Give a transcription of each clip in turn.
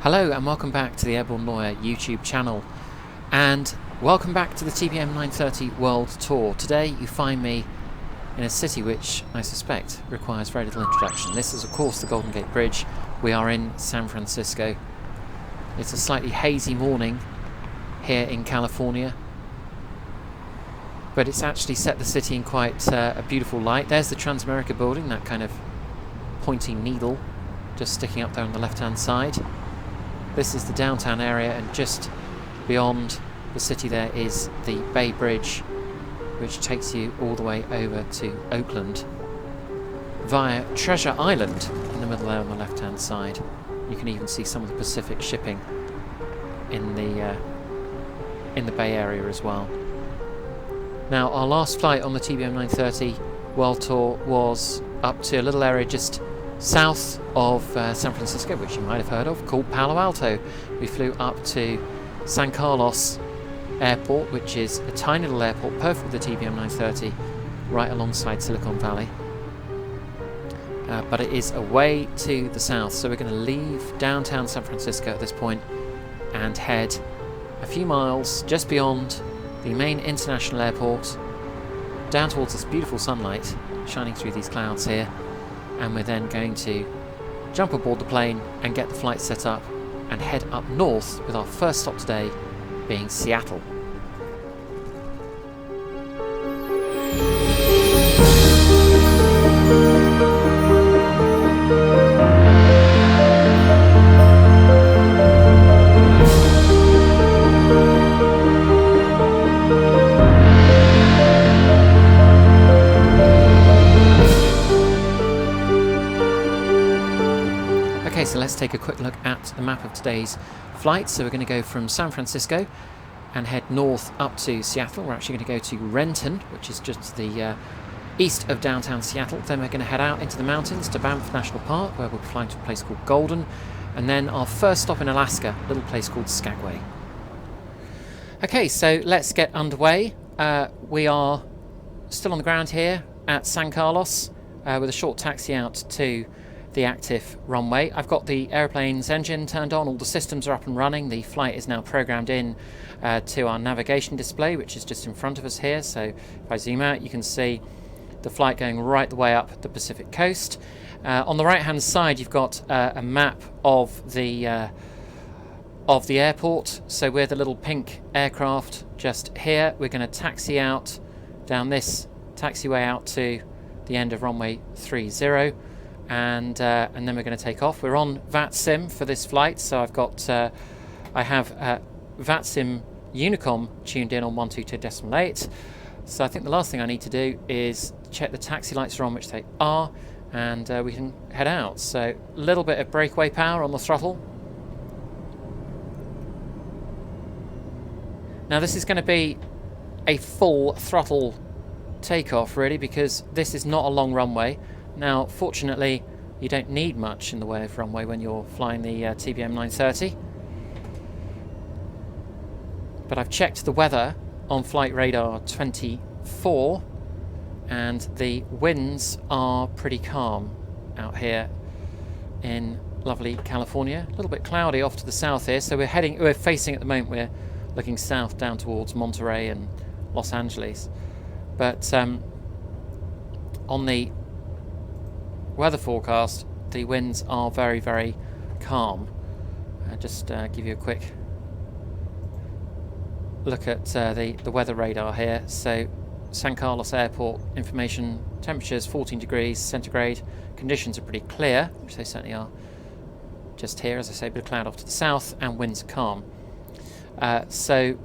Hello and welcome back to the Airborne Lawyer YouTube channel, and welcome back to the TBM 930 World Tour. Today you find me in a city which I suspect requires very little introduction. This is of course the Golden Gate Bridge. We are in San Francisco. It's a slightly hazy morning here in California, but it's actually set the city in quite a beautiful light. There's the Transamerica building, that kind of pointy needle just sticking up there on the left hand side. This is the downtown area, and just beyond the city there is the Bay Bridge, which takes you all the way over to Oakland via Treasure Island in the middle there on the left hand side. You can even see some of the Pacific shipping in the Bay Area as well. Now, our last flight on the TBM 930 World Tour was up to a little area just south of San Francisco, which you might have heard of, called Palo Alto. We flew up to San Carlos Airport, which is a tiny little airport, perfect for the TBM 930, right alongside Silicon Valley. But it is away to the south, so we're going to leave downtown San Francisco at this point and head a few miles just beyond the main international airport, down towards this beautiful sunlight shining through these clouds here. And we're then going to jump aboard the plane and get the flight set up and head up north, with our first stop today being Seattle. Okay, so let's take a quick look at the map of today's flight. So we're going to go from San Francisco and head north up to Seattle. We're actually going to go to Renton, which is just the east of downtown Seattle. Then we're going to head out into the mountains to Banff National Park, where we'll be flying to a place called Golden. And then our first stop in Alaska, a little place called Skagway. Okay, so let's get underway. We are still on the ground here at San Carlos with a short taxi out to the active runway. I've got the airplane's engine turned on, all the systems are up and running. The flight is now programmed in to our navigation display, which is just in front of us here. So if I zoom out, you can see the flight going right the way up the Pacific coast. On the right hand side, you've got a map of the airport. So we're the little pink aircraft just here. We're going to taxi out down this taxiway out to the end of runway 30. And then we're going to take off. We're on VATSIM for this flight, so I've got I have VATSIM Unicom tuned in on 122.8. So I think the last thing I need to do is check the taxi lights are on, which they are, and we can head out. So a little bit of breakaway power on the throttle. Now this is going to be a full throttle takeoff, really, because this is not a long runway. Now, fortunately, you don't need much in the way of runway when you're flying the TBM 930. But I've checked the weather on Flight Radar 24, and the winds are pretty calm out here in lovely California. A little bit cloudy off to the south here, so we're facing at the moment, we're looking south down towards Monterey and Los Angeles. But on the weather forecast, the winds are very, very calm. Just give you a quick look at the weather radar here. So San Carlos Airport information: temperatures 14 degrees centigrade, conditions are pretty clear, which they certainly are just here. As I say, a bit of cloud off to the south, and winds are calm. So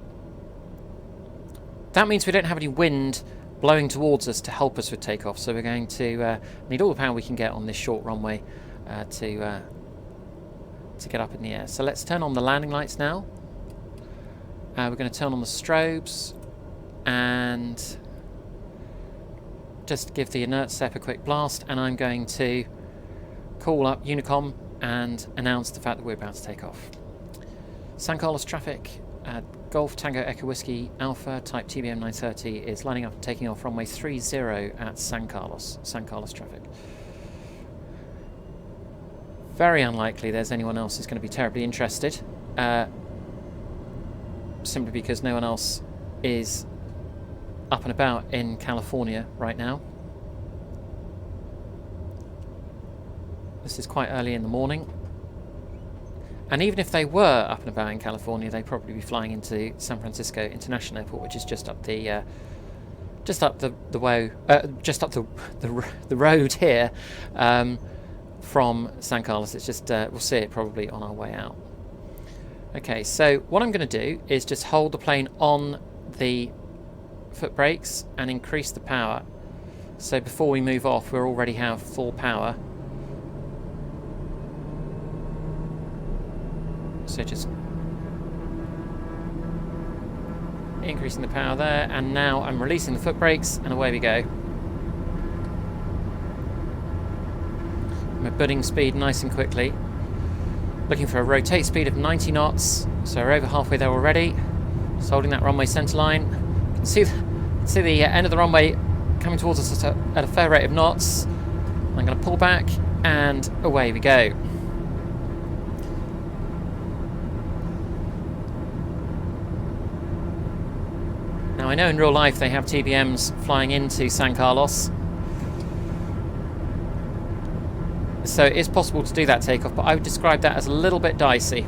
that means we don't have any wind blowing towards us to help us with takeoff, so we're going to need all the power we can get on this short runway to get up in the air. So let's turn on the landing lights now. We're going to turn on the strobes and just give the inert step a quick blast, and I'm going to call up Unicom and announce the fact that we're about to take off. San Carlos traffic, Golf Tango Echo Whiskey Alpha type TBM 930 is lining up and taking off runway 30 at San Carlos traffic. very unlikely there's anyone else who's going to be terribly interested, simply because no one else is up and about in California right now. This is quite early in the morning. And even if they were up and about in California, they'd probably be flying into San Francisco International Airport, which is just up the road here from San Carlos. It's just we'll see it probably on our way out. Okay, so what I'm going to do is just hold the plane on the foot brakes and increase the power. So before we move off, we'll already have full power. So just increasing the power there, and now I'm releasing the foot brakes, and away we go. My budding speed nice and quickly. Looking for a rotate speed of 90 knots, so we're over halfway there already. Just holding that runway centre line. You can see the end of the runway coming towards us at a fair rate of knots. I'm going to pull back, and away we go. Now I know in real life they have TBMs flying into San Carlos, so it is possible to do that takeoff, but I would describe that as a little bit dicey.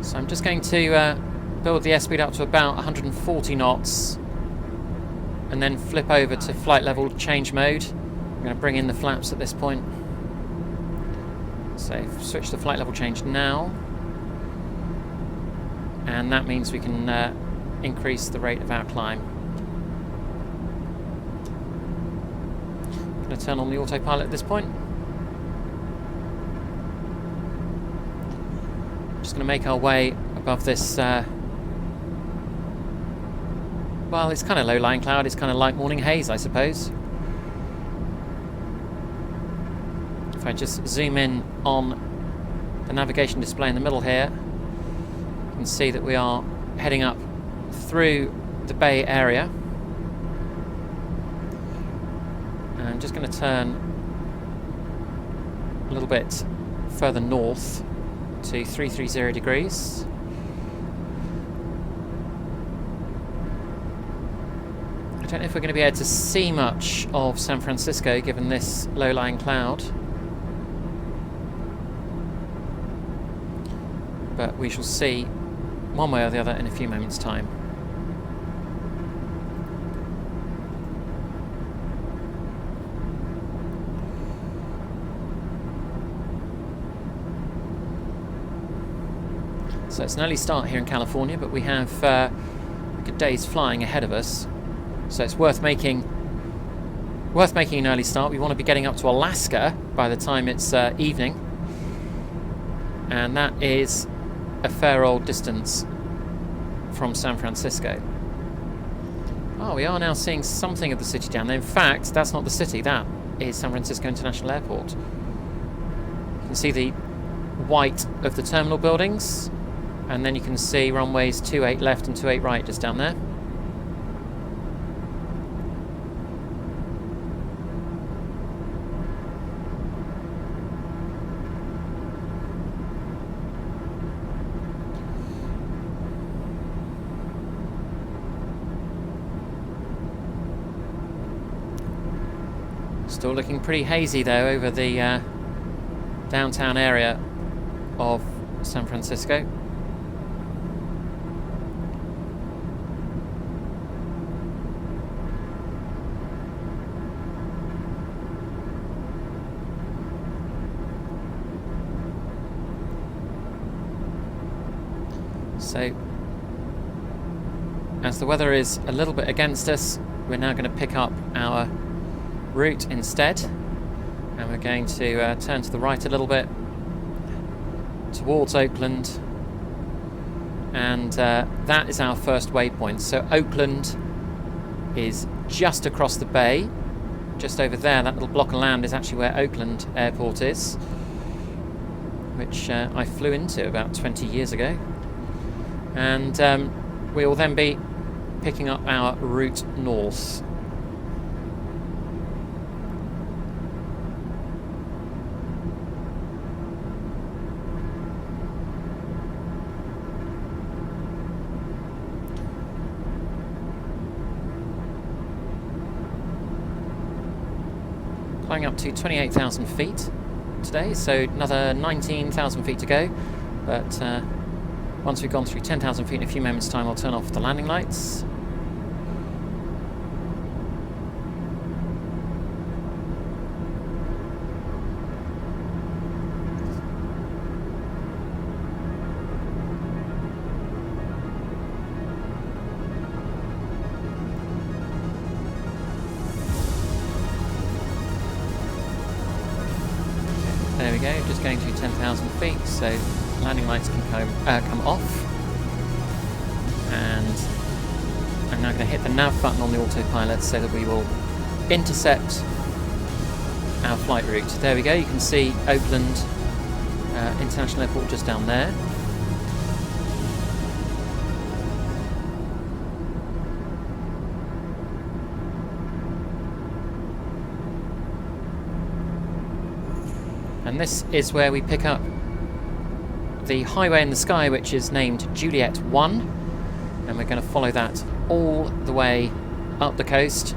So I'm just going to build the airspeed up to about 140 knots and then flip over to flight level change mode. I'm going to bring in the flaps at this point. So switch to flight level change now. And that means we can increase the rate of our climb. I'm going to turn on the autopilot at this point. Just going to make our way above this, well, it's kind of low-lying cloud, it's kind of like morning haze, I suppose. If I just zoom in on the navigation display in the middle here, you can see that we are heading up through the Bay Area. And I'm just going to turn a little bit further north to 330 degrees. I don't know if we're going to be able to see much of San Francisco given this low-lying cloud, but we shall see one way or the other in a few moments' time. So it's an early start here in California, but we have a good day's flying ahead of us. So it's worth making an early start. We want to be getting up to Alaska by the time it's evening, and that is a fair old distance from San Francisco. Oh, we are now seeing something of the city down there. In fact, that's not the city, that is San Francisco International Airport. You can see the white of the terminal buildings, and then you can see runways 28 left and 28 right just down there. Still looking pretty hazy though over the downtown area of San Francisco. So, as the weather is a little bit against us, we're now going to pick up our route instead, and we're going to turn to the right a little bit towards Oakland, and that is our first waypoint. So Oakland is just across the bay, just over there. That little block of land is actually where Oakland Airport is, which I flew into about 20 years ago. And we will then be picking up our route north. Climbing up to 28,000 feet today, so another 19,000 feet to go. But once we've gone through 10,000 feet in a few moments' time, I'll turn off the landing lights. There we go, just going through 10,000 feet, so landing lights can come off. And I'm now going to hit the nav button on the autopilot so that we will intercept our flight route. There we go, you can see Oakland International Airport just down there. And this is where we pick up the highway in the sky, which is named Juliet 1, and we're going to follow that all the way up the coast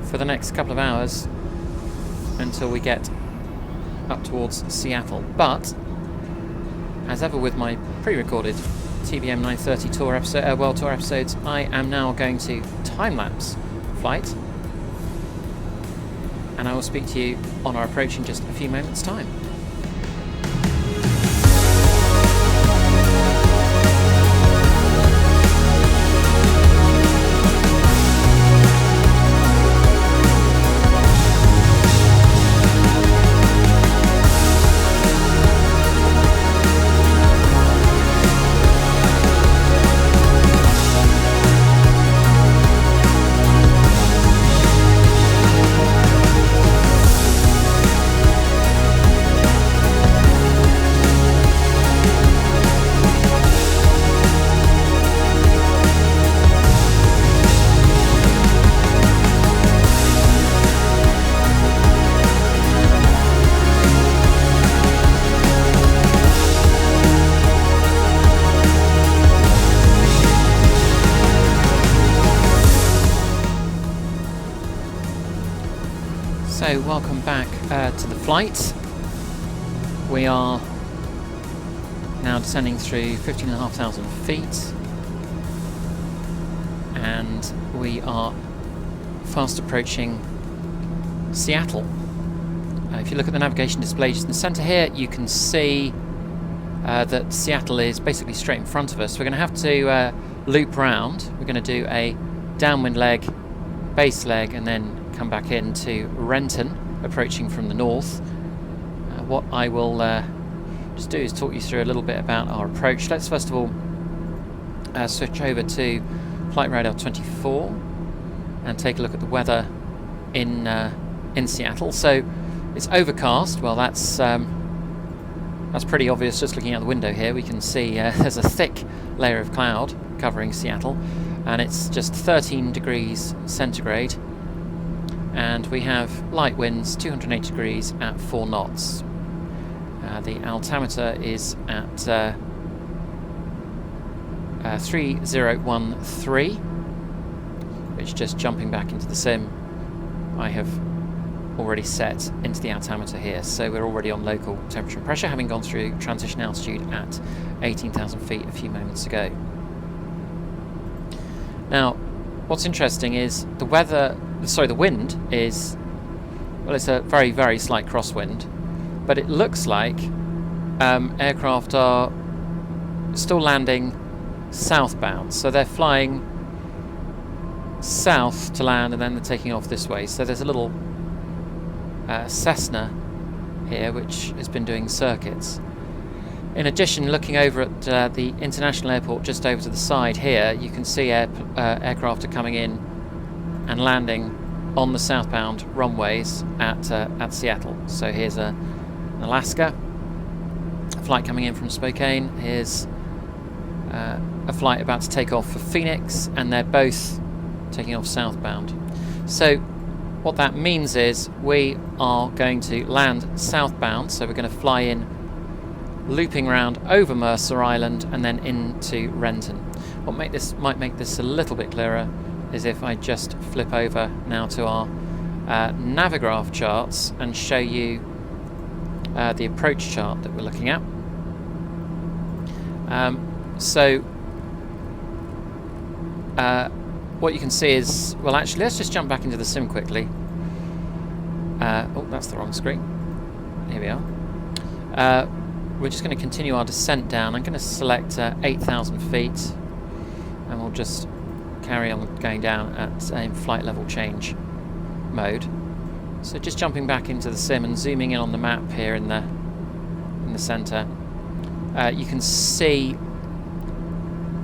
for the next couple of hours until we get up towards Seattle. But as ever with my pre-recorded TBM 930 tour episode, World Tour episodes, I am now going to time-lapse flight, and I will speak to you on our approach in just a few moments' time. So welcome back to the flight. We are now descending through 15,500 feet, and we are fast approaching Seattle. If you look at the navigation display just in the centre here, you can see that Seattle is basically straight in front of us. We're going to have to loop round. We're going to do a downwind leg, base leg, and then come back into Renton, approaching from the north. What I will just do is talk you through a little bit about our approach. Let's first of all switch over to Flight Radar 24 and take a look at the weather in Seattle. So it's overcast. Well, that's pretty obvious just looking out the window here. We can see there's a thick layer of cloud covering Seattle, and it's just 13 degrees centigrade. And we have light winds, 280 degrees at 4 knots. The altimeter is at 3013, which, just jumping back into the sim, I have already set into the altimeter here. So we're already on local temperature and pressure, having gone through transition altitude at 18,000 feet a few moments ago. Now, what's interesting is the wind is, well, it's a very, very slight crosswind, but it looks like aircraft are still landing southbound. So they're flying south to land, and then they're taking off this way. So there's a little Cessna here which has been doing circuits. In addition, looking over at the international airport just over to the side here, you can see aircraft are coming in and landing on the southbound runways at Seattle. So here's an Alaska flight coming in from Spokane. Here's a flight about to take off for Phoenix, and they're both taking off southbound. So what that means is we are going to land southbound, so we're going to fly in, looping round over Mercer Island and then into Renton. What might make this a little bit clearer is if I just flip over now to our Navigraph charts and show you the approach chart that we're looking at. What you can see is, well, actually, let's just jump back into the sim quickly. Oh, that's the wrong screen. Here we are. We're just going to continue our descent down. I'm going to select 8,000 feet, and we'll just carry on going down at flight level change mode. So just jumping back into the sim and zooming in on the map here in the centre, you can see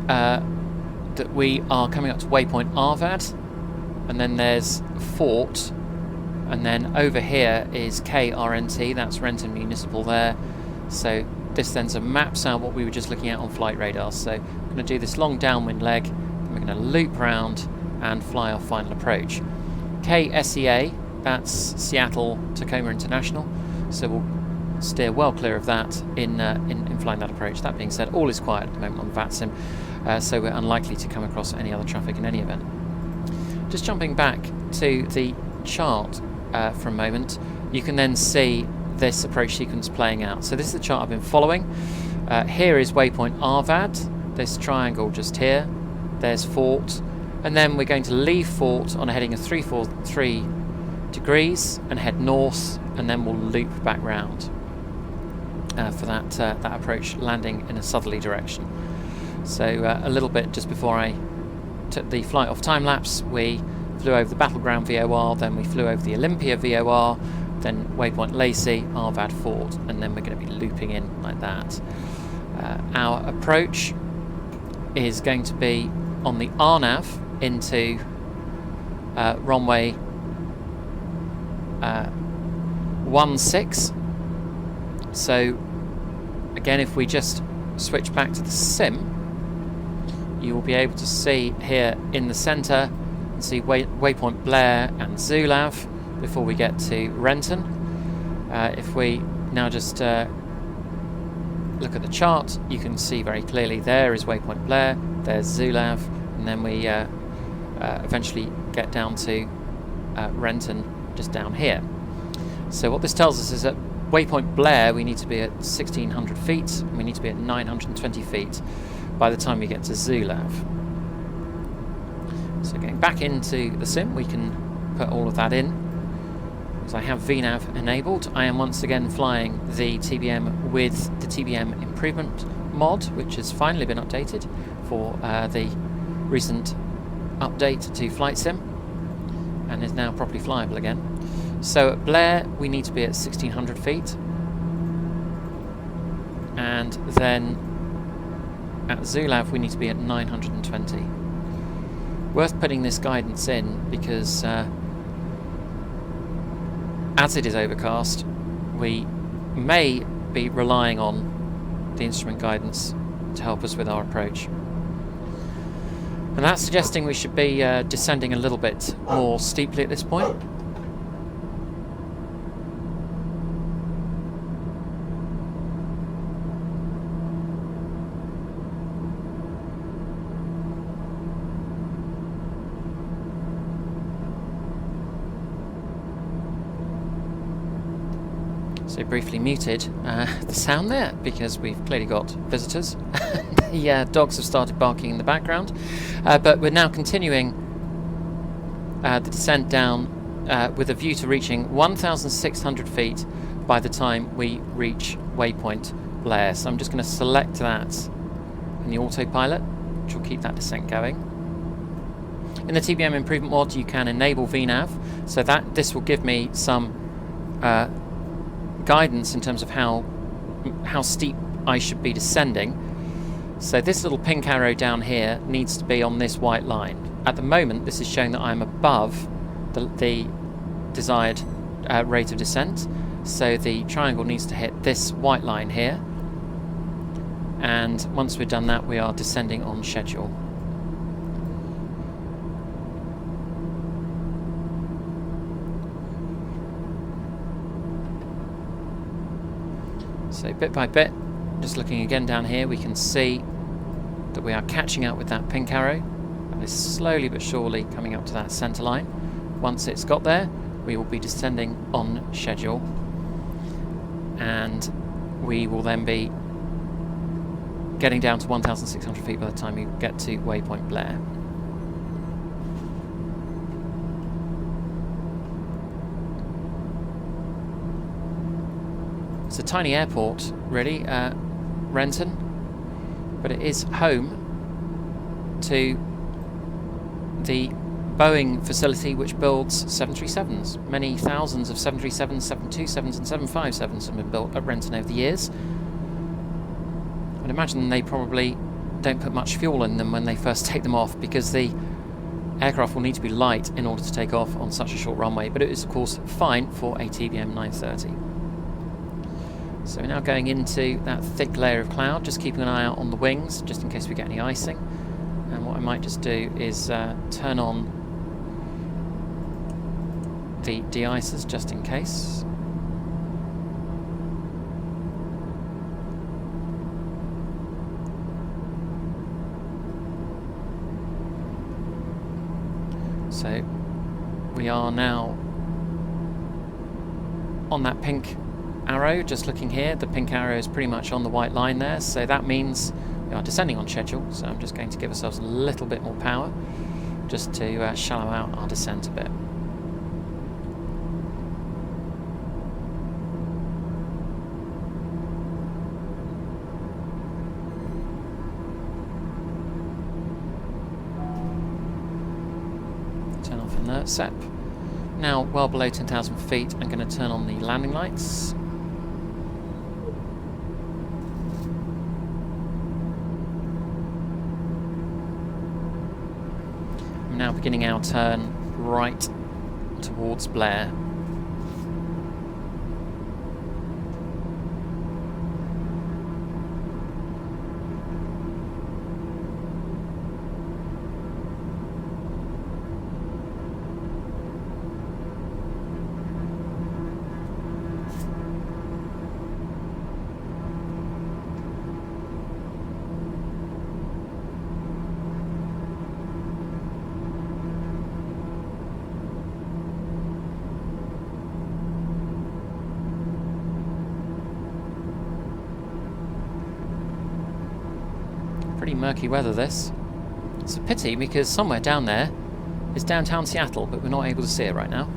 that we are coming up to waypoint Arvad, and then there's Fort, and then over here is KRNT, that's Renton Municipal there. So this then maps out what we were just looking at on flight radar. So I'm going to do this long downwind leg, and we're going to loop round and fly our final approach. KSEA, that's Seattle Tacoma International, so we'll steer well clear of that in flying that approach. That being said, all is quiet at the moment on the VATSIM, so we're unlikely to come across any other traffic in any event. Just jumping back to the chart for a moment, you can then see this approach sequence playing out. So this is the chart I've been following. Here is waypoint Arvad, this triangle just here, there's Fort, and then we're going to leave Fort on a heading of 343 degrees and head north, and then we'll loop back round for that approach, landing in a southerly direction. So a little bit just before I took the flight off Timelapse, we flew over the Battleground VOR, then we flew over the Olympia VOR, then waypoint Lacey, Arvad Fort, and then we're going to be looping in like that. Our approach is going to be on the RNAV into runway 16. So again, if we just switch back to the sim, you will be able to see here in the centre and see waypoint Blair and Zulav before we get to Renton. If we now just look at the chart, you can see very clearly there is waypoint Blair, there's Zulav, and then we eventually get down to Renton just down here. So what this tells us is that waypoint Blair we need to be at 1600 feet, and we need to be at 920 feet by the time we get to Zulav. So getting back into the sim, we can put all of that in. As I have VNAV enabled, I am once again flying the TBM with the TBM improvement mod, which has finally been updated for the recent update to Flight Sim, and is now properly flyable again. So at Blair we need to be at 1600 feet, and then at Zulav we need to be at 920. Worth putting this guidance in because as it is overcast, we may be relying on the instrument guidance to help us with our approach. And that's suggesting we should be descending a little bit more steeply at this point. So briefly muted the sound there because we've clearly got visitors. The dogs have started barking in the background, but we're now continuing the descent down with a view to reaching 1,600 feet by the time we reach waypoint Blair. So I'm just going to select that in the autopilot, which will keep that descent going. In the TBM improvement mod you can enable VNAV, so that this will give me some guidance in terms of how steep I should be descending. So this little pink arrow down here needs to be on this white line. At the moment this is showing that I'm above the desired rate of descent, so the triangle needs to hit this white line here, and once we've done that we are descending on schedule. So bit by bit, just looking again down here, we can see that we are catching up with that pink arrow, and is slowly but surely coming up to that centre line. Once it's got there, we will be descending on schedule, and we will then be getting down to 1,600 feet by the time you get to waypoint Blair. It's a tiny airport, really, Renton, but it is home to the Boeing facility which builds 737s. Many thousands of 737s, 727s and 757s have been built at Renton over the years. I'd imagine they probably don't put much fuel in them when they first take them off, because the aircraft will need to be light in order to take off on such a short runway, but it is of course fine for a TBM 930. So we're now going into that thick layer of cloud, just keeping an eye out on the wings just in case we get any icing. And what I might just do is turn on the de-icers just in case. So we are now on that pink arrow, just looking here. The pink arrow is pretty much on the white line there, so that means we are descending on schedule. So I'm just going to give ourselves a little bit more power just to shallow out our descent a bit. Turn off inert SEP. Now, well below 10,000 feet, I'm going to turn on the landing lights. I'm now beginning our turn right towards Blair. Pretty murky weather this. It's a pity because somewhere down there is downtown Seattle, but we're not able to see it right now.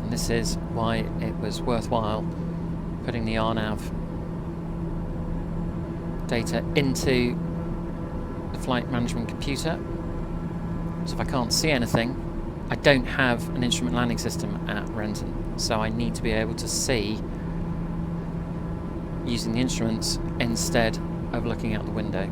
This is why it was worthwhile putting the RNAV data into the flight management computer. So if I can't see anything, I don't have an instrument landing system at Renton, so I need to be able to see using the instruments instead of looking out the window.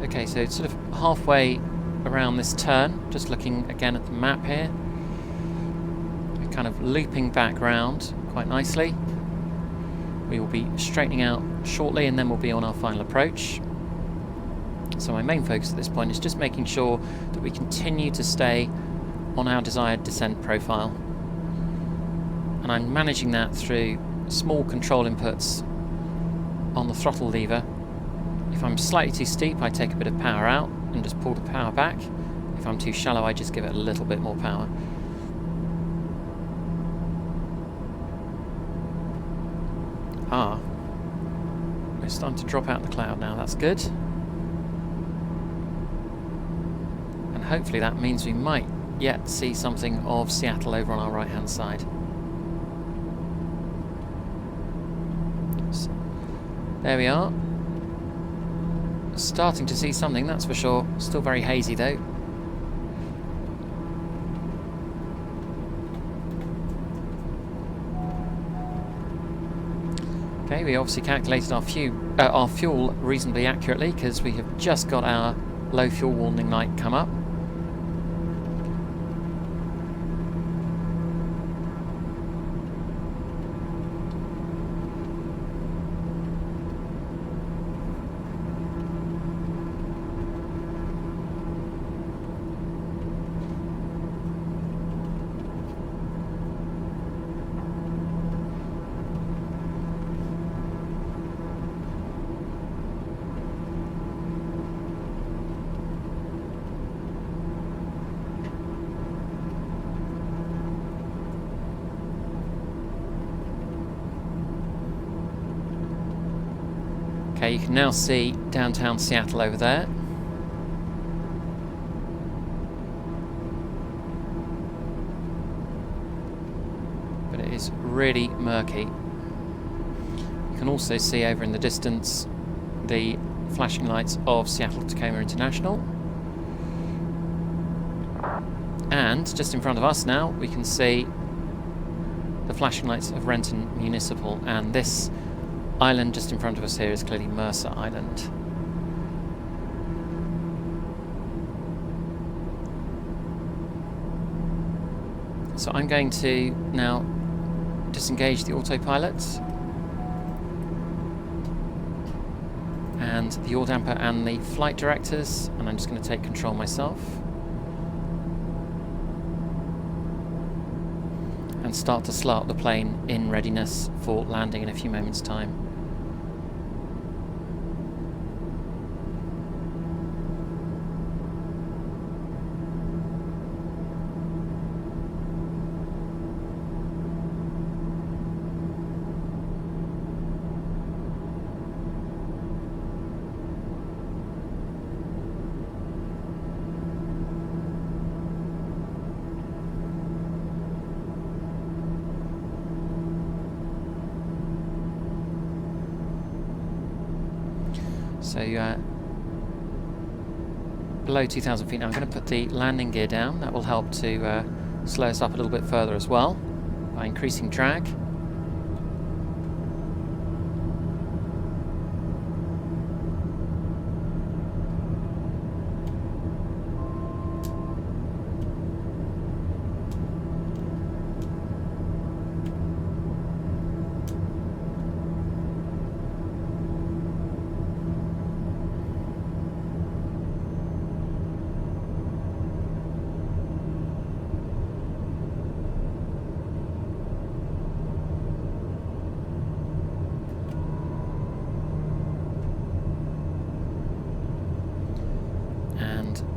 Okay, so it's sort of halfway around this turn, just looking again at the map here. We're kind of looping back round quite nicely. We will be straightening out shortly and then we'll be on our final approach. So my main focus at this point is just making sure that we continue to stay on our desired descent profile. And I'm managing that through small control inputs on the throttle lever. If I'm slightly too steep, I take a bit of power out and just pull the power back. If I'm too shallow, I just give it a little bit more power. We're starting to drop out the cloud now, that's good. hopefully that means we might yet see something of Seattle over on our right hand side. So, there we are. Starting to see something, that's for sure. Still very hazy though. Okay, we obviously calculated our fuel reasonably accurately because we have just got our low fuel warning light come up. Okay, you can now see downtown Seattle over there. But it is really murky. You can also see over in the distance the flashing lights of Seattle Tacoma International. And just in front of us now we can see the flashing lights of Renton Municipal, and this island just in front of us here is clearly Mercer Island. So I'm going to now disengage the autopilot and the yaw damper and the flight directors, and I'm just going to take control myself and start to slow up the plane in readiness for landing in a few moments' time. So below 2,000 feet now, I'm going to put the landing gear down. That will help to slow us up a little bit further as well by increasing drag.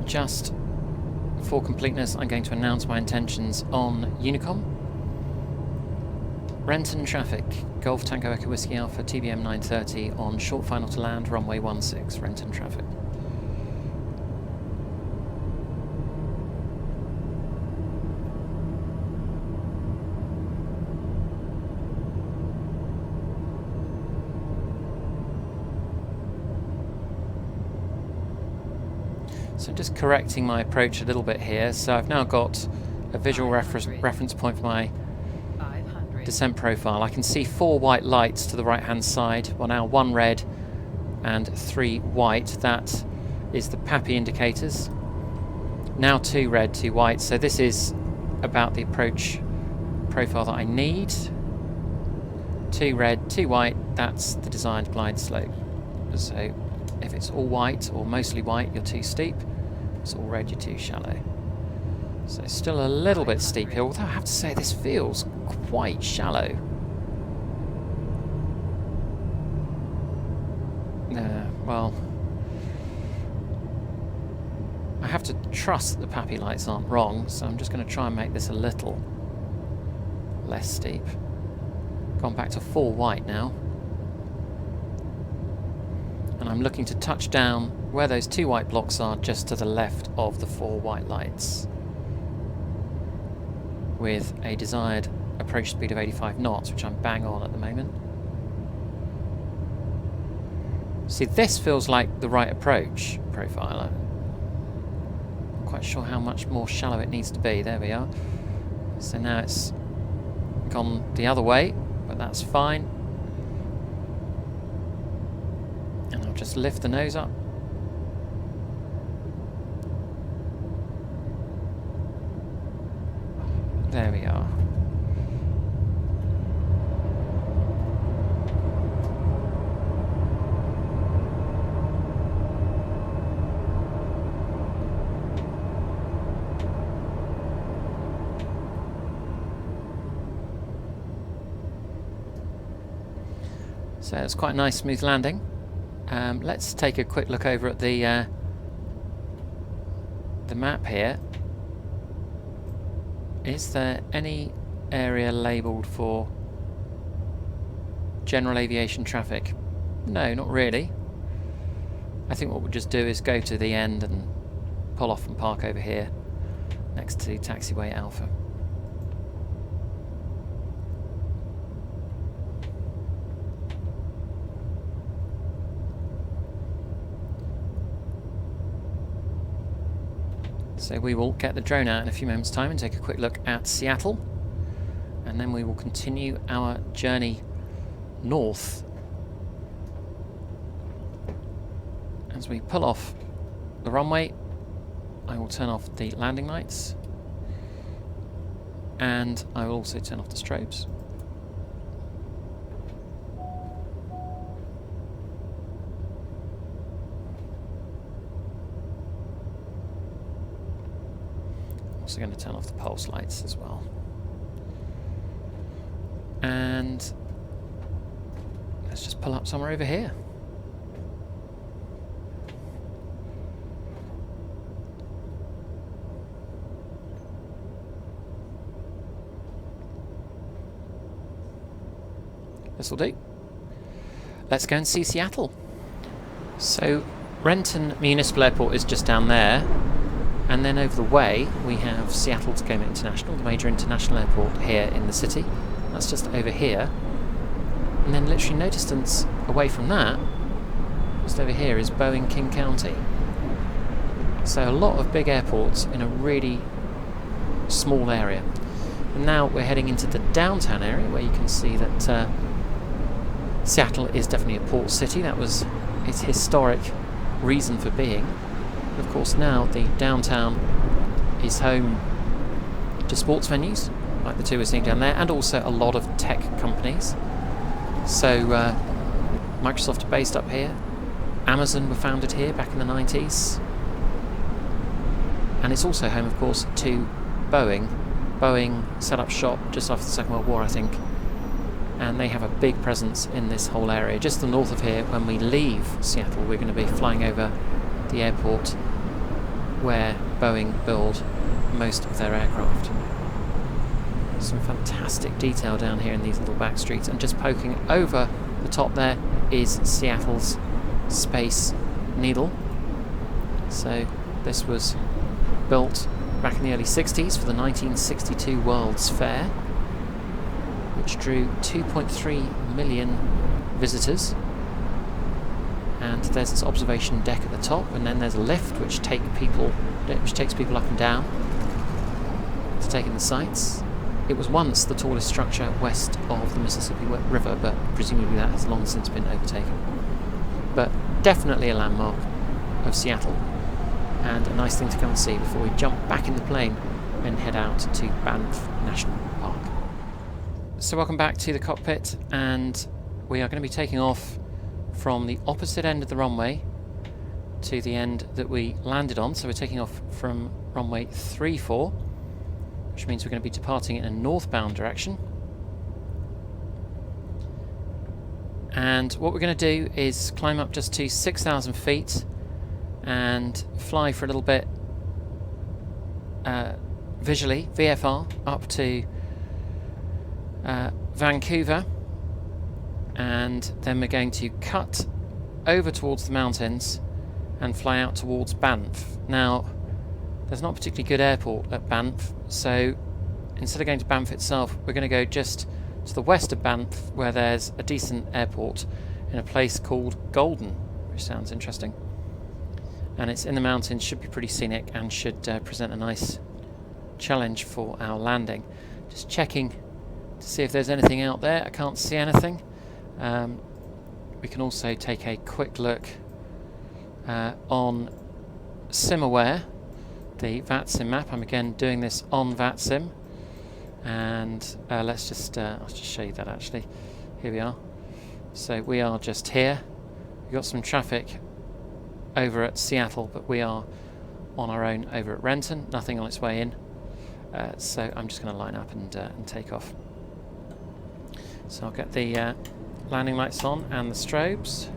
Just for completeness, I'm going to announce my intentions on Unicom. Renton traffic, Golf Tango Echo Whiskey Alpha, TBM 930 on short final to land, runway 16, Renton traffic. So I'm just correcting my approach a little bit here. So I've now got a visual reference point for my descent profile. I can see 4 white lights to the right hand side. Well, now 1 red and 3 white. That is the PAPI indicators. Now 2 red, 2 white. So this is about the approach profile that I need. 2 red, 2 white. That's the desired glide slope. So if it's all white or mostly white, you're too steep. If it's all red, you're too shallow. So still a little bit steep here, although I have to say this feels quite shallow. Well, I have to trust that the PAPI lights aren't wrong, so I'm just going to try and make this a little less steep. Gone back to 4 white now. And I'm looking to touch down where those 2 white blocks are, just to the left of the 4 white lights, with a desired approach speed of 85 knots, which I'm bang on at the moment. See, this feels like the right approach profile. I'm not quite sure how much more shallow it needs to be. There we are. So now it's gone the other way, but that's fine. And I'll just lift the nose up. There we are. So it's quite a nice smooth landing. Let's take a quick look over at the map here. Is there any area labelled for general aviation traffic? No, not really. I think what we'll just do is go to the end and pull off and park over here next to taxiway Alpha. So we will get the drone out in a few moments' time and take a quick look at Seattle, and then we will continue our journey north. As we pull off the runway, I will turn off the landing lights, and I will also turn off the strobes. Also going to turn off the pulse lights as well. And let's just pull up somewhere over here. This will do. Let's go and see Seattle. So Renton Municipal Airport is just down there. And then over the way, we have Seattle Tacoma International, the major international airport here in the city. That's just over here. And then literally no distance away from that, just over here, is Boeing King County. So a lot of big airports in a really small area. And now we're heading into the downtown area, where you can see that Seattle is definitely a port city. That was its historic reason for being. Of course, now the downtown is home to sports venues, like the two we're seeing down there, and also a lot of tech companies. So Microsoft are based up here, Amazon were founded here back in the 90s, and it's also home, of course, to Boeing. Boeing set up shop just after the Second World War, I think, and they have a big presence in this whole area. Just to the north of here, when we leave Seattle, we're going to be flying over the airport where Boeing build most of their aircraft. Some fantastic detail down here in these little back streets, and just poking over the top there is Seattle's Space Needle. So this was built back in the early 60s for the 1962 World's Fair, which drew 2.3 million visitors. And there's this observation deck at the top, and then there's a lift which takes people up and down to take in the sights. It was once the tallest structure west of the Mississippi River, but presumably that has long since been overtaken. But definitely a landmark of Seattle, and a nice thing to come and see before we jump back in the plane and head out to Banff National Park. So welcome back to the cockpit, and we are going to be taking off from the opposite end of the runway to the end that we landed on. So we're taking off from runway 34, which means we're going to be departing in a northbound direction. And what we're going to do is climb up just to 6,000 feet and fly for a little bit visually, VFR, up to Vancouver. And then we're going to cut over towards the mountains and fly out towards Banff. Now, there's not a particularly good airport at Banff, so instead of going to Banff itself, we're going to go just to the west of Banff, where there's a decent airport in a place called Golden, which sounds interesting. And it's in the mountains, should be pretty scenic, and should present a nice challenge for our landing. Just checking to see if there's anything out there. I can't see anything. We can also take a quick look on SimAware, the VATSIM map. I'm again doing this on VATSIM, and let's just I'll just show you that actually. Here we are. So we are just here. We've got some traffic over at Seattle, but we are on our own over at Renton. Nothing on its way in. So I'm just going to line up and take off. So I'll get the landing lights on and the strobes.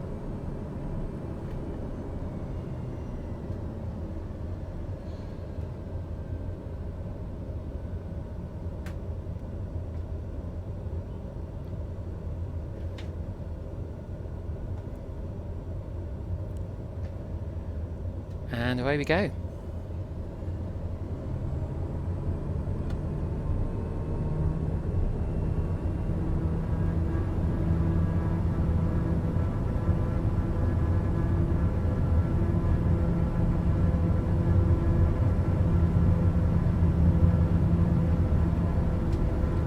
And away we go.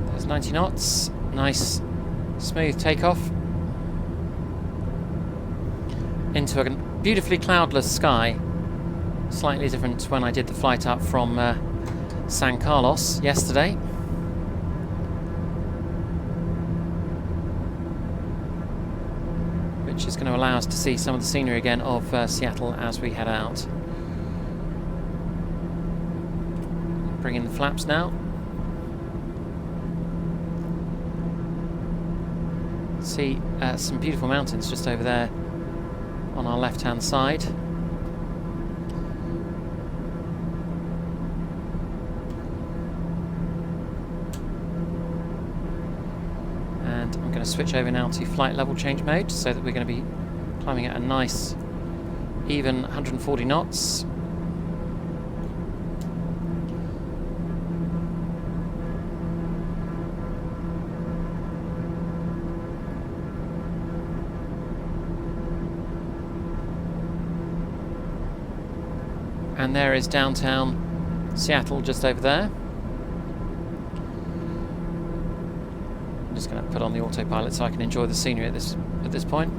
There's 90 knots. Nice smooth takeoff into a beautifully cloudless sky. Slightly different to when I did the flight up from San Carlos yesterday. Which is going to allow us to see some of the scenery again of Seattle as we head out. Bring in the flaps now. See some beautiful mountains just over there on our left hand side. I'm going to switch over now to flight level change mode so that we're going to be climbing at a nice even 140 knots. And there is downtown Seattle just over there. Just going to put on the autopilot so I can enjoy the scenery at this point.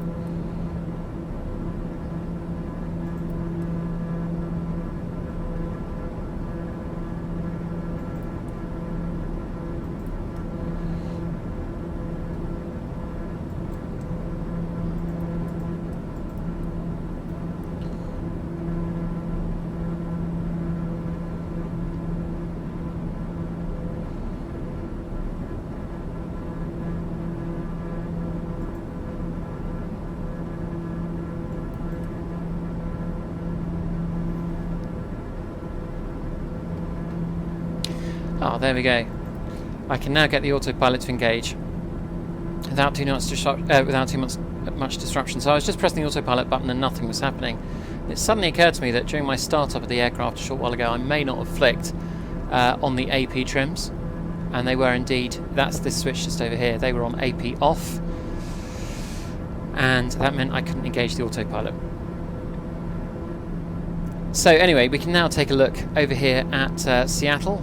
Ah, there we go. I can now get the autopilot to engage without too much disruption. So I was just pressing the autopilot button and nothing was happening. It suddenly occurred to me that during my startup of the aircraft a short while ago, I may not have flicked on the AP trims, and they were indeed. That's this switch just over here. They were on AP off, and that meant I couldn't engage the autopilot. So anyway, we can now take a look over here at Seattle.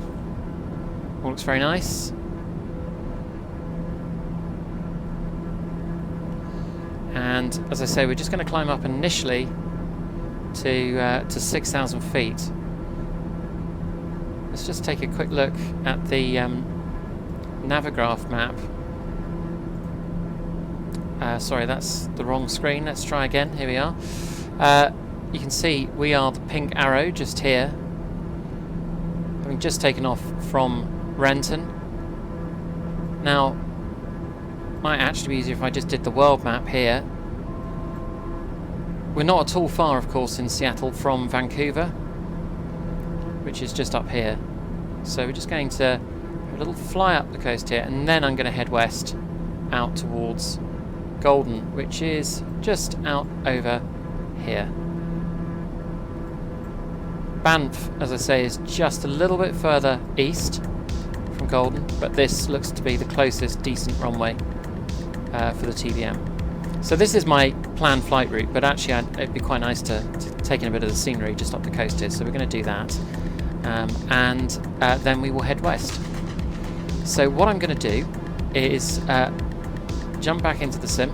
All looks very nice. And as I say, we're just going to climb up initially to 6,000 feet. Let's just take a quick look at the Navigraph map. Sorry, that's the wrong screen. Let's try again. Here we are. You can see we are the pink arrow just here. Having just taken off from Renton. Now, might actually be easier if I just did the world map here. We're not at all far, of course, in Seattle from Vancouver, which is just up here. So we're just going to have a little fly up the coast here, and then I'm going to head west out towards Golden, which is just out over here. Banff, as I say, is just a little bit further east from Golden, but this looks to be the closest decent runway for the TBM. So this is my planned flight route, but actually it'd be quite nice to take in a bit of the scenery just up the coast here, so we're going to do that. And then we will head west. So what I'm going to do is jump back into the sim,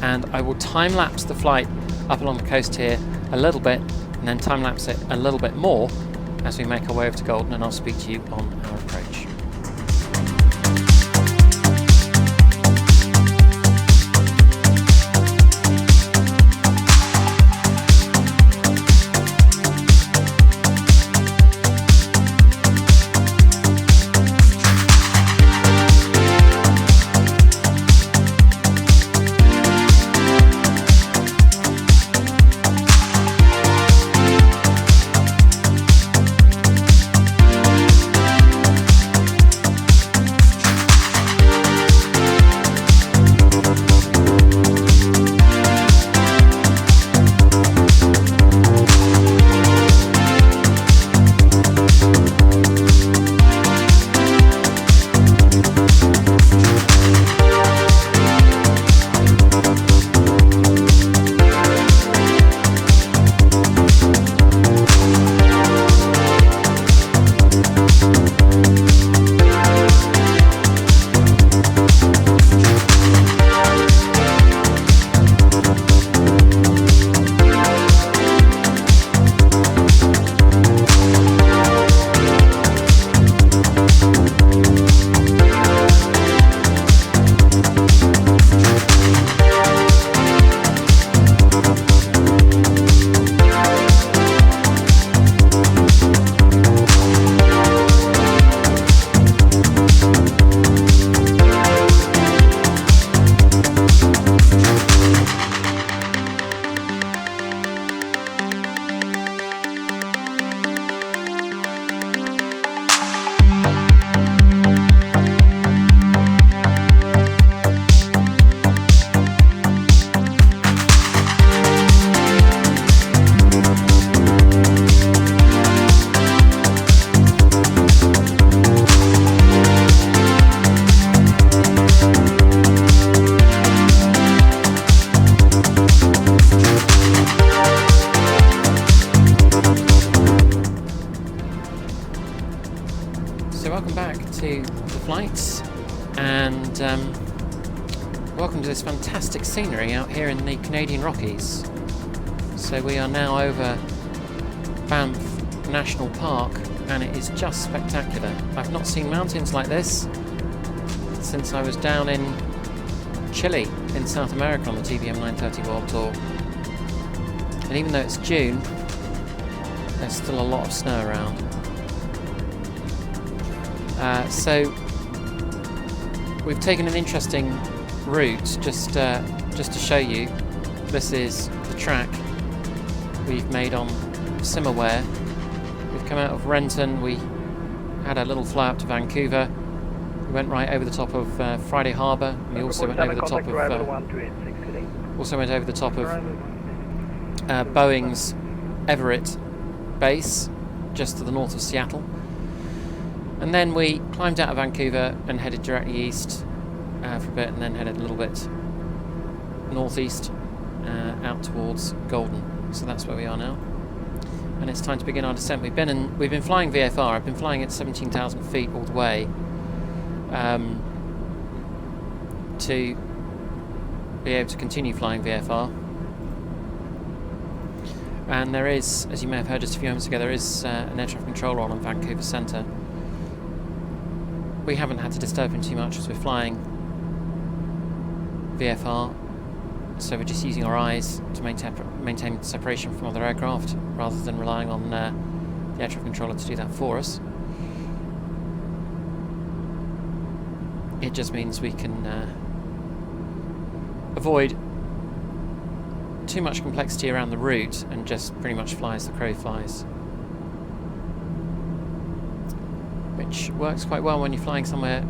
and I will time-lapse the flight up along the coast here a little bit, and then time-lapse it a little bit more as we make our way over to Golden, and I'll speak to you on our approach. So welcome back to the flights, and welcome to this fantastic scenery out here in the Canadian Rockies. So we are now over Banff National Park, and it is just spectacular. I've not seen mountains like this since I was down in Chile in South America on the TBM 930 World Tour. And even though it's June, there's still a lot of snow around. So we've taken an interesting route just to show you. This is the track we've made on Simaware. We've come out of Renton, we had a little fly up to Vancouver, we went right over the top of Friday Harbour, and we also went over the top of Boeing's Everett base, just to the north of Seattle. And then we climbed out of Vancouver and headed directly east for a bit, and then headed a little bit northeast out towards Golden. So that's where we are now. And it's time to begin our descent. We've been flying VFR. I've been flying at 17,000 feet all the way to be able to continue flying VFR. And there is, as you may have heard just a few moments ago, there is an air traffic controller on Vancouver Centre. We haven't had to disturb him too much as we're flying VFR, so we're just using our eyes to maintain separation from other aircraft rather than relying on the air traffic controller to do that for us. It just means we can avoid too much complexity around the route and just pretty much fly as the crow flies, which works quite well when you're flying somewhere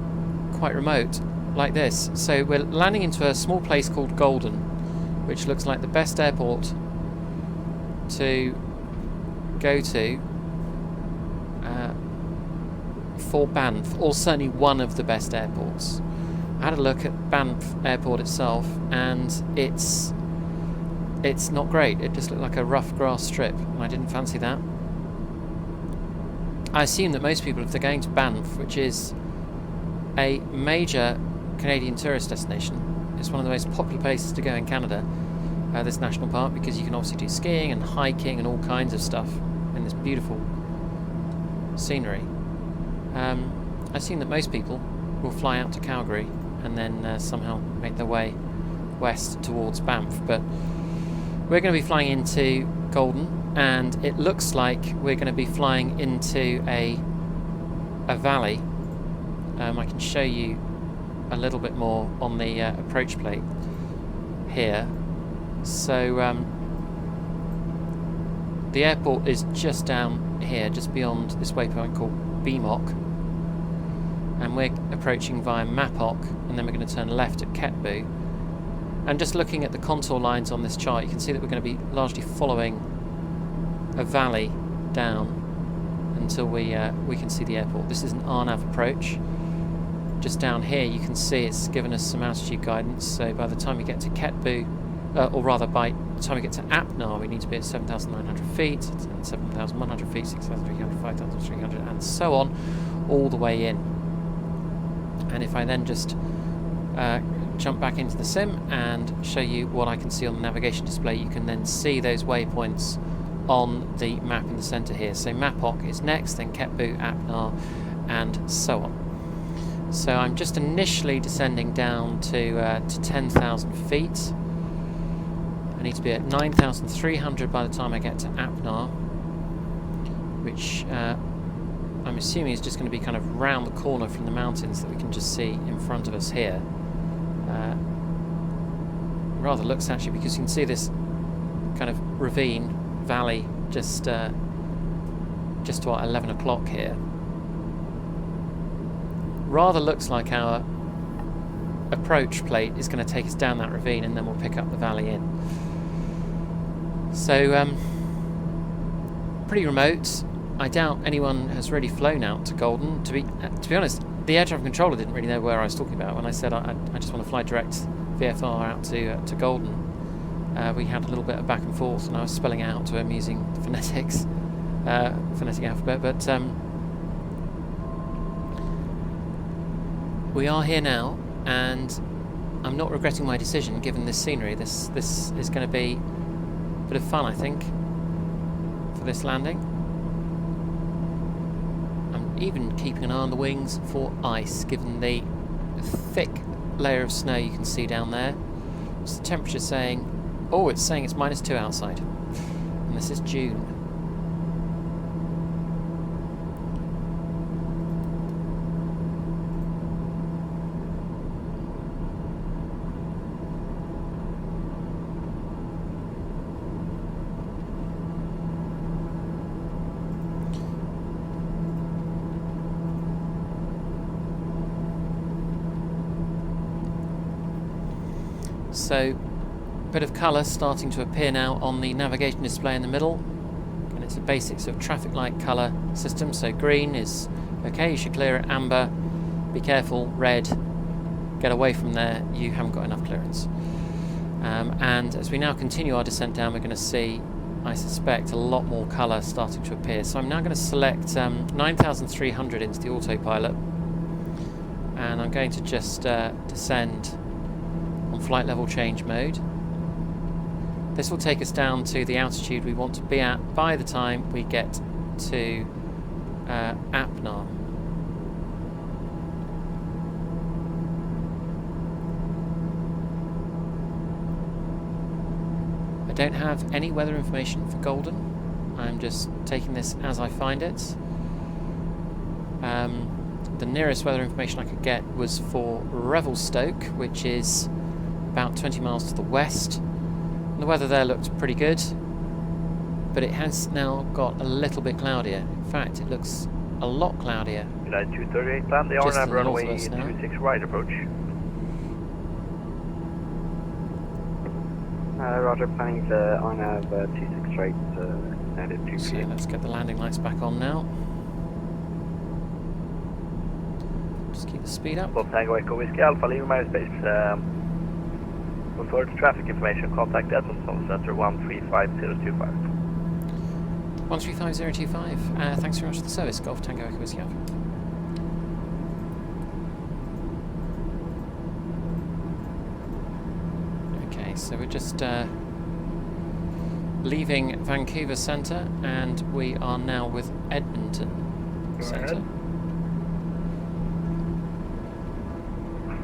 quite remote like this. So we're landing into a small place called Golden, which looks like the best airport to go to for Banff, or certainly one of the best airports. I had a look at Banff Airport itself, and it's not great. It just looked like a rough grass strip, and I didn't fancy that. I assume that most people, if they're going to Banff, which is a major Canadian tourist destination, it's one of the most popular places to go in Canada, this national park, because you can obviously do skiing and hiking and all kinds of stuff in this beautiful scenery. I assume that most people will fly out to Calgary and then somehow make their way west towards Banff, but we're going to be flying into Golden, and it looks like we're going to be flying into a valley. I can show you a little bit more on the approach plate here. So the airport is just down here, just beyond this waypoint called BMOC, and we're approaching via Mapok, and then we're going to turn left at Ketbu. And just looking at the contour lines on this chart, you can see that we're going to be largely following a valley down until we can see the airport. This is an RNAV approach. Just down here you can see it's given us some altitude guidance, so by the time we get to Ketbu, or rather by the time we get to Apnar, we need to be at 7,900 feet, 7,100 feet, 6,300, 5,300, and so on, all the way in. And if I then just jump back into the sim and show you what I can see on the navigation display, you can then see those waypoints on the map in the centre here. So Mapok is next, then Ketbu, Apnar, and so on. So I'm just initially descending down to 10,000 feet. I need to be at 9,300 by the time I get to Apnar, which I'm assuming is just going to be kind of round the corner from the mountains that we can just see in front of us here. Rather looks actually, because you can see this kind of ravine valley just to what, 11 o'clock here. Rather looks like our approach plate is going to take us down that ravine, and then we'll pick up the valley in. So pretty remote. I doubt anyone has really flown out to Golden. To be honest, the air traffic controller didn't really know where I was talking about when I said I just want to fly direct VFR out to Golden. We had a little bit of back and forth, and I was spelling it out to him using phonetics, phonetic alphabet. But we are here now, and I'm not regretting my decision given this scenery. This is going to be a bit of fun, I think, for this landing. I'm even keeping an eye on the wings for ice, given the thick layer of snow you can see down there. What's the temperature saying? Oh, it's saying it's -2 outside, and this is June. So, bit of colour starting to appear now on the navigation display in the middle, and it's a basic sort of traffic light colour system. So green is okay, you should clear it. Amber, be careful. Red, get away from there, you haven't got enough clearance. And as we now continue our descent down, we're going to see, I suspect, a lot more colour starting to appear. So I'm now going to select 9,300 into the autopilot, and I'm going to just descend on flight level change mode. This will take us down to the altitude we want to be at by the time we get to Apnar. I don't have any weather information for Golden. I'm just taking this as I find it. The nearest weather information I could get was for Revelstoke, which is about 20 miles to the west. And the weather there looked pretty good, but it has now got a little bit cloudier. In fact, it looks a lot cloudier. United 238, land the RNAV runway 26 right approach. Roger, planning to RNAV 26 right, So let's get the landing lights back on now. Just keep the speed up. Golf Tango Echo Whiskey Alpha, leaving my space. For further traffic information, contact Edmonton Center 135025. 135025. Thanks very much for the service, Golf Tango Echo Whiskey Alpha. Okay, so we're just leaving Vancouver Centre, and we are now with Edmonton Centre.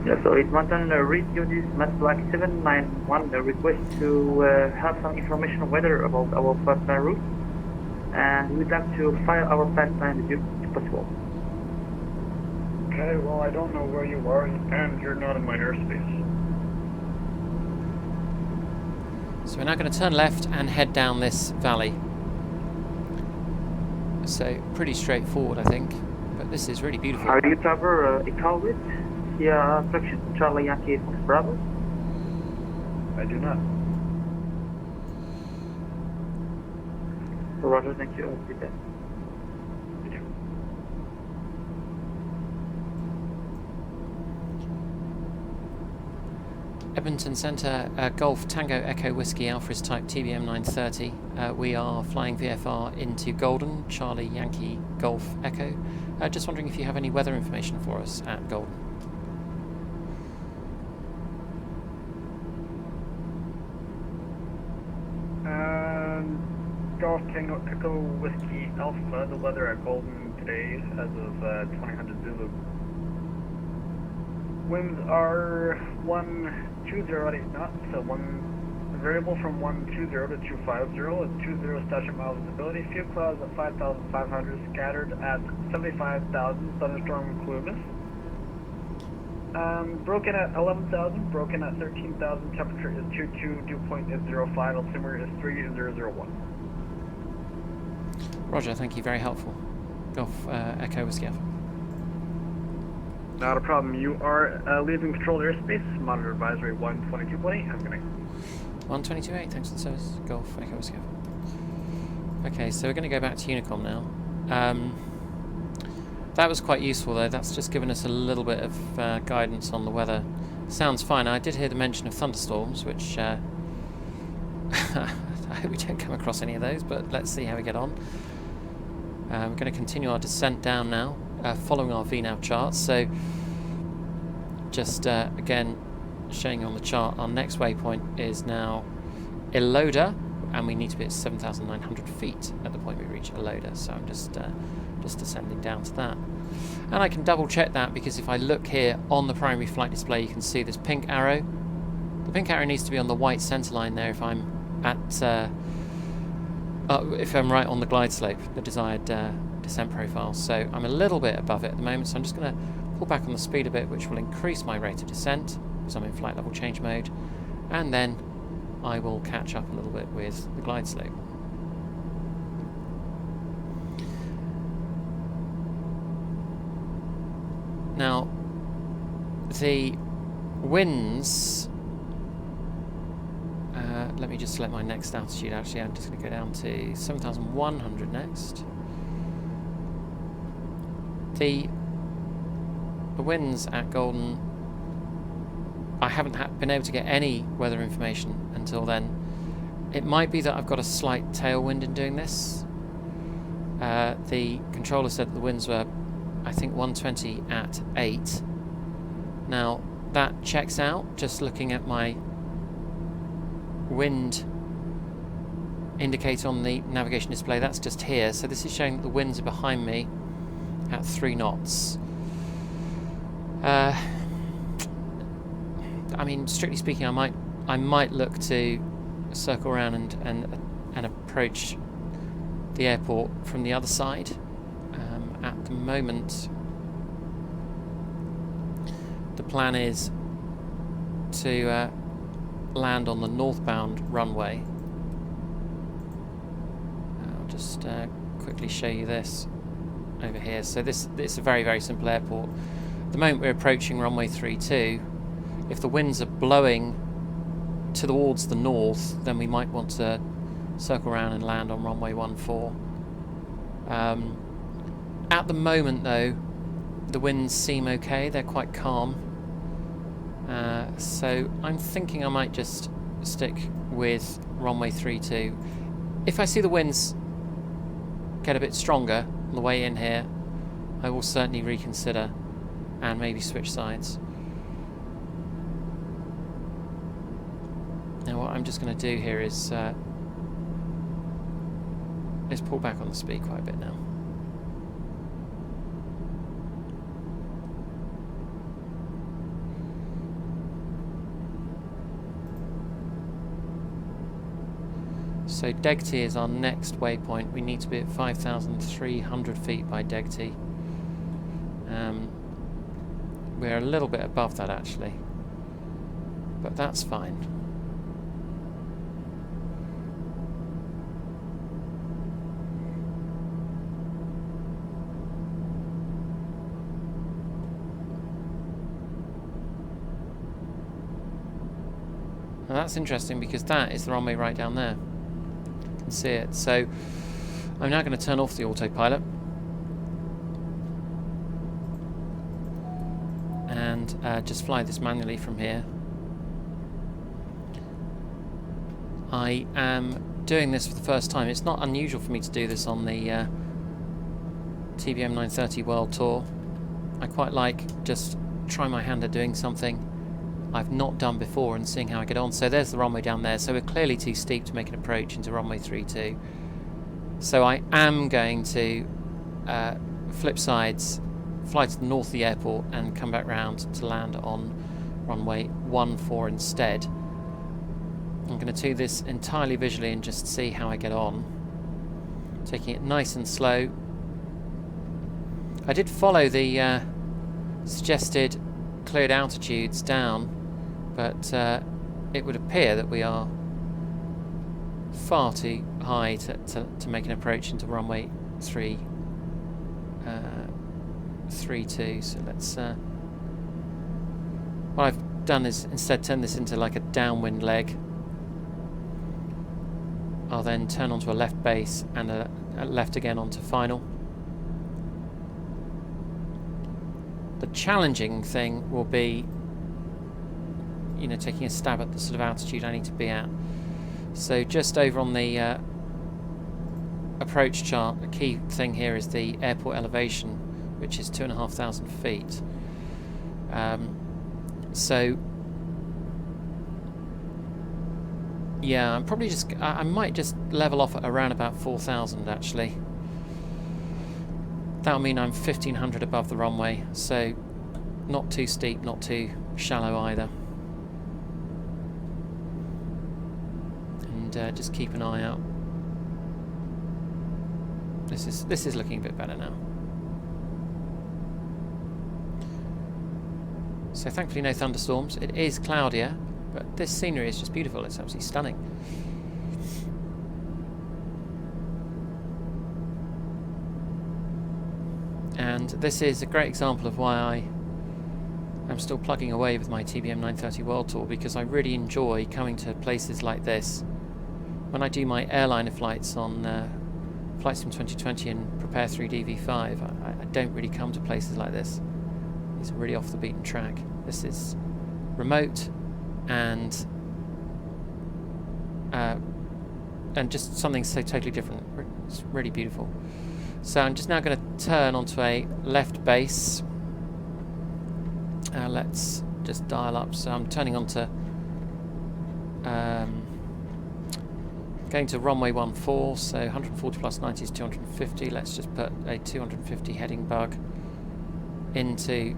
Yeah, so Edmonton, read you this Matlack 791, request to have some information on weather about our flight plan route, and we'd like to file our flight plan with you if possible. Okay, well I don't know where you are, and you're not in my airspace. So we're now going to turn left and head down this valley. So pretty straightforward, I think, but this is really beautiful. Are you Tower Ecolwit? Yeah, Flexion Charlie Yankee Fox Bravo? I do not. Roger, thank you. I'll be there. Edmonton Centre, Golf Tango Echo Whiskey Alpha is type TBM 930. We are flying VFR into Golden, Charlie Yankee Golf Echo. Just wondering if you have any weather information for us at Golden. Golf Tango Echo Whiskey Alpha, the weather at Golden today as of 2000 Zulu. Winds are 120 at 8 knots, so one variable from 120 to 250 at 20 station miles visibility. Few clouds at 5,500, scattered at 75,000, thunderstorm clueless. Broken at 11,000, broken at 13,000, temperature is 22, dew point is 05, altimeter is 3001. Roger, thank you, very helpful. Golf Echo Whiskey Alpha. Not a problem. You are leaving controlled airspace. Monitor advisory 122.8. Have a good night. 122.8. Thanks for the service. Golf Echo Whiskey Alpha. Okay, so we're going to go back to Unicom now. That was quite useful, though. That's just given us a little bit of guidance on the weather. Sounds fine. I did hear the mention of thunderstorms, which I hope we don't come across any of those, but let's see how we get on. We're going to continue our descent down now, following our VNAV charts. So just again showing you on the chart, our next waypoint is now Iloda, and we need to be at 7,900 feet at the point we reach Iloda. So I'm just descending down to that, and I can double check that, because if I look here on the primary flight display, you can see this pink arrow. The pink arrow needs to be on the white center line there if I'm at if I'm right on the glide slope, the desired descent profile. So I'm a little bit above it at the moment, so I'm just going to pull back on the speed a bit, which will increase my rate of descent because I'm in flight level change mode, and then I will catch up a little bit with the glide slope. Now, the winds, let me just select my next altitude. Actually, I'm just going to go down to 7,100 next. The winds at Golden, I haven't been able to get any weather information until then. It might be that I've got a slight tailwind in doing this. The controller said that the winds were, I think, 120 at 8. Now, that checks out, just looking at my wind indicator on the navigation display. That's just here, so this is showing that the winds are behind me at 3 knots. I mean, strictly speaking, I might look to circle around and approach the airport from the other side. At the moment, the plan is to land on the northbound runway. I'll just quickly show you this over here. So this is a very, very simple airport. At the moment we're approaching runway 32. If the winds are blowing towards the north, then we might want to circle around and land on runway 14. At the moment though, the winds seem okay, they're quite calm. So I'm thinking I might just stick with runway 32. If I see the winds get a bit stronger on the way in here, I will certainly reconsider and maybe switch sides. Now what I'm just going to do here is pull back on the speed quite a bit now. So Degty is our next waypoint. We need to be at 5,300 feet by Degty. We're a little bit above that actually, but that's fine. Now that's interesting because that is the runway right down there. You can see it. So I'm now going to turn off the autopilot and just fly this manually from here. I am doing this for the first time. It's not unusual for me to do this on the TBM 930 World Tour. I quite like just trying my hand at doing something I've not done before and seeing how I get on. So there's the runway down there. So we're clearly too steep to make an approach into runway 32. So I am going to flip sides, fly to the north of the airport and come back round to land on runway 14 instead. I'm going to do this entirely visually and just see how I get on. Taking it nice and slow. I did follow the suggested cleared altitudes down, but it would appear that we are far too high to make an approach into runway 32. So let's what I've done is instead turn this into like a downwind leg. I'll then turn onto a left base and a left again onto final. The challenging thing will be, you know, taking a stab at the sort of altitude I need to be at. So just over on the approach chart, the key thing here is the airport elevation, which is 2,500 feet. So yeah, I'm probably just I might just level off at around about 4,000 actually. That'll mean I'm 1,500 above the runway, so not too steep, not too shallow either. And just keep an eye out. This is looking a bit better now. So thankfully no thunderstorms. It is cloudier, but this scenery is just beautiful. It's absolutely stunning. And this is a great example of why I'm still plugging away with my TBM 930 World Tour, because I really enjoy coming to places like this. When I do my airliner flights on Flight Sim 2020 and Prepare 3D V5, I don't really come to places like this. These are really off the beaten track. This is remote and just something so totally different. It's really beautiful. So I'm just now going to turn onto a left base. Let's just dial up. So I'm turning onto going to runway 14, so 140 plus 90 is 250. Let's just put a 250 heading bug into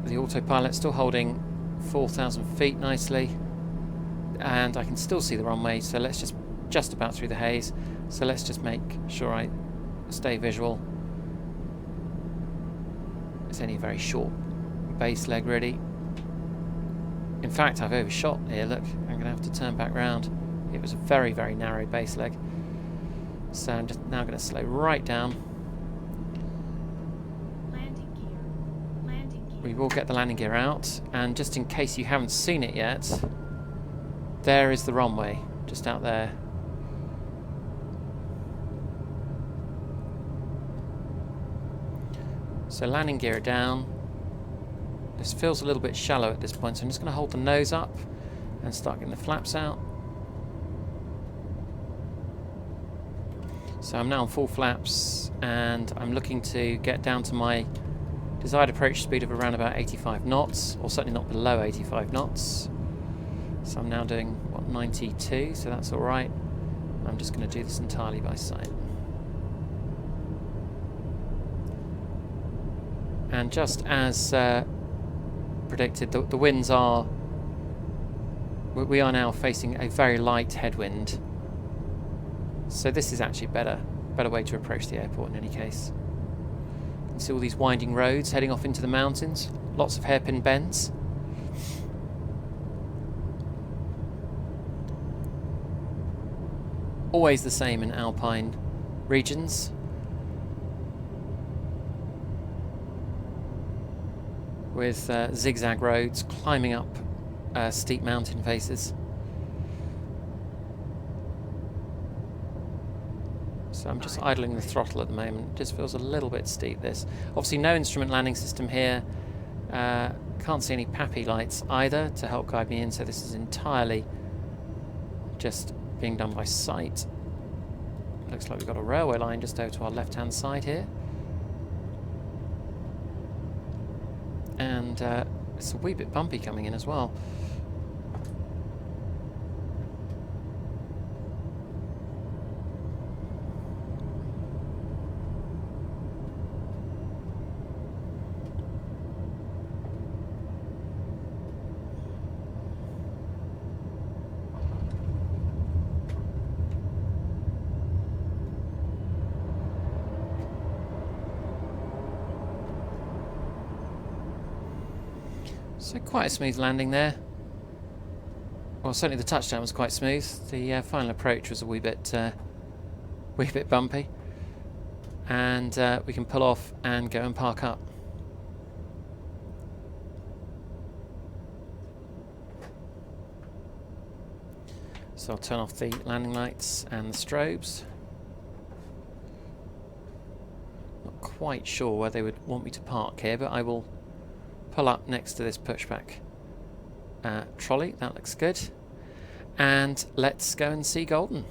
the autopilot, still holding 4,000 feet nicely, and I can still see the runway, so let's just about through the haze, so let's just make sure I stay visual. It's only a very short base leg really. In fact, I've overshot here, look, I'm going to have to turn back round. It was a very, very narrow base leg. So I'm just now going to slow right down. Landing gear. Landing gear. We will get the landing gear out, and just in case you haven't seen it yet, there is the runway, just out there. So landing gear down. This feels a little bit shallow at this point, so I'm just going to hold the nose up and start getting the flaps out. So I'm now on full flaps, and I'm looking to get down to my desired approach speed of around about 85 knots, or certainly not below 85 knots. So I'm now doing, what, 92, so that's alright. I'm just going to do this entirely by sight. And just as predicted, the winds are... We are now facing a very light headwind. So this is actually a better way to approach the airport in any case. You can see all these winding roads heading off into the mountains. Lots of hairpin bends. Always the same in alpine regions. With zigzag roads climbing up steep mountain faces. So I'm just idling the throttle at the moment. It just feels a little bit steep, this. Obviously no instrument landing system here. Can't see any PAPI lights either to help guide me in, so this is entirely just being done by sight. Looks like we've got a railway line just over to our left hand side here. And it's a wee bit bumpy coming in as well. So quite a smooth landing there. Well, certainly the touchdown was quite smooth. The final approach was a wee bit bumpy, and we can pull off and go and park up. So I'll turn off the landing lights and the strobes. Not quite sure where they would want me to park here, but I will pull up next to this pushback trolley. That looks good. And let's go and see Golden.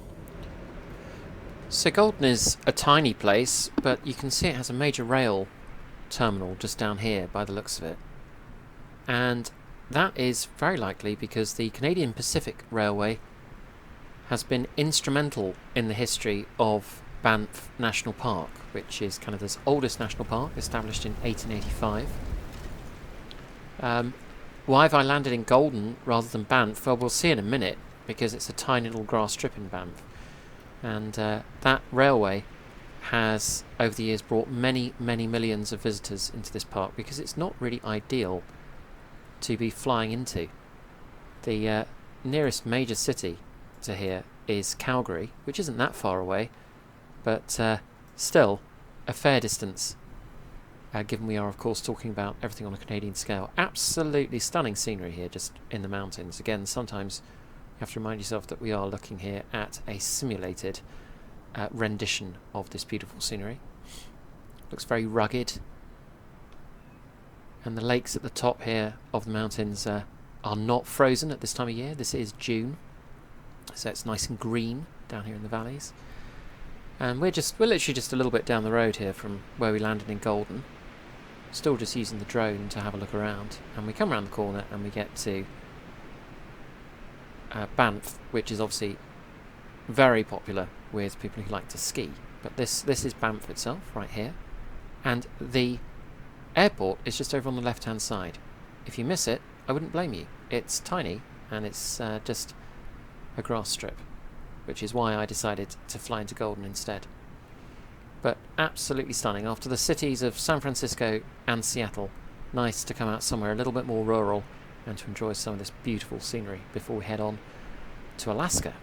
So Golden is a tiny place, but you can see it has a major rail terminal just down here by the looks of it. And that is very likely because the Canadian Pacific Railway has been instrumental in the history of Banff National Park, which is Canada's oldest national park, established in 1885. Why have I landed in Golden rather than Banff? Well, we'll see in a minute, because it's a tiny little grass strip in Banff. And that railway has, over the years, brought many, many millions of visitors into this park, because it's not really ideal to be flying into. The nearest major city to here is Calgary, which isn't that far away, but still a fair distance. Given we are, of course, talking about everything on a Canadian scale. Absolutely stunning scenery here, just in the mountains. Again, sometimes you have to remind yourself that we are looking here at a simulated rendition of this beautiful scenery. Looks very rugged. And the lakes at the top here of the mountains are not frozen at this time of year. This is June, so it's nice and green down here in the valleys. And we're literally just a little bit down the road here from where we landed in Golden. Still just using the drone to have a look around, and we come around the corner and we get to Banff, which is obviously very popular with people who like to ski. But this is Banff itself, right here, and the airport is just over on the left hand side. If you miss it, I wouldn't blame you. It's tiny and it's just a grass strip, which is why I decided to fly into Golden instead. But absolutely stunning. After the cities of San Francisco and Seattle, nice to come out somewhere a little bit more rural and to enjoy some of this beautiful scenery before we head on to Alaska.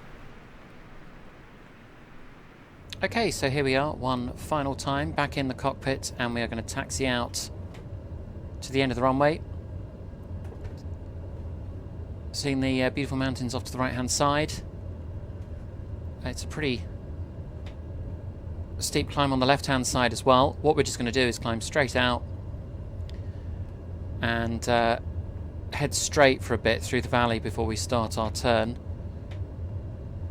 Okay, so here we are, one final time, back in the cockpit, and we are going to taxi out to the end of the runway. Seeing the beautiful mountains off to the right hand side. It's a pretty steep climb on the left hand side as well. What we're just going to do is climb straight out and head straight for a bit through the valley before we start our turn.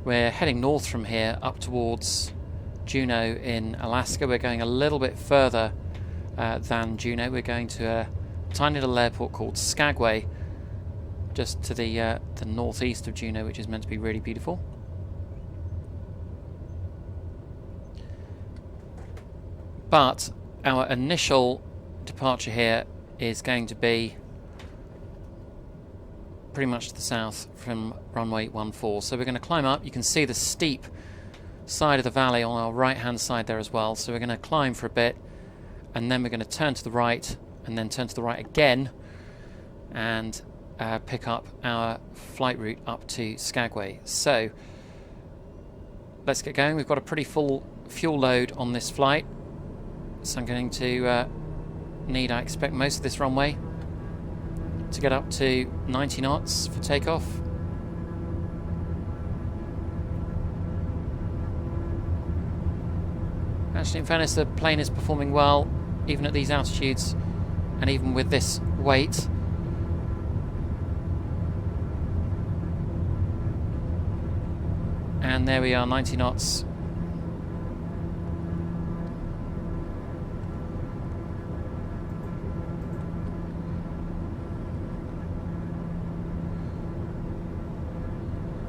We're heading north from here up towards Juneau in Alaska. We're going a little bit further than Juneau. We're going to a tiny little airport called Skagway, just to the northeast of Juneau, which is meant to be really beautiful. But our initial departure here is going to be pretty much to the south from runway 14. So we're going to climb up. You can see the steep side of the valley on our right hand side there as well. So we're going to climb for a bit, and then we're going to turn to the right, and then turn to the right again, and pick up our flight route up to Skagway. So let's get going. We've got a pretty full fuel load on this flight, so I'm going to need, I expect, most of this runway to get up to 90 knots for takeoff. Actually, in fairness, the plane is performing well even at these altitudes and even with this weight. And there we are, 90 knots.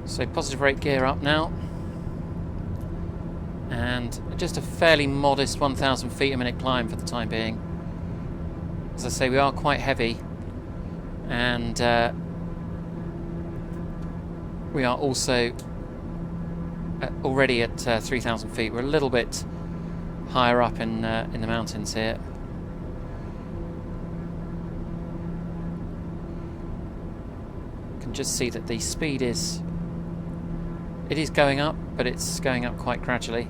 So positive rate gear up now. And just a fairly modest 1,000 feet a minute climb for the time being. As I say, we are quite heavy, and we are also already at 3,000 feet. We're a little bit higher up in the mountains here. You can just see that the speed is going up, but it's going up quite gradually.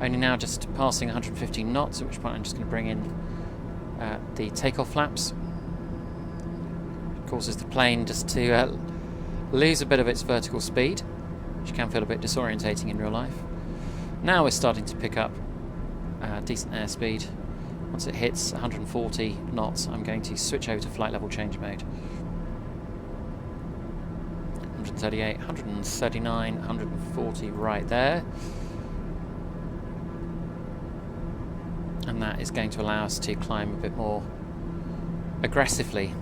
Only now just passing 115 knots, at which point I'm just going to bring in the takeoff flaps. It causes the plane just to lose a bit of its vertical speed, which can feel a bit disorientating in real life. Now we're starting to pick up decent airspeed. Once it hits 140 knots, I'm going to switch over to flight level change mode. 138, 139, 140 right there. And that is going to allow us to climb a bit more aggressively.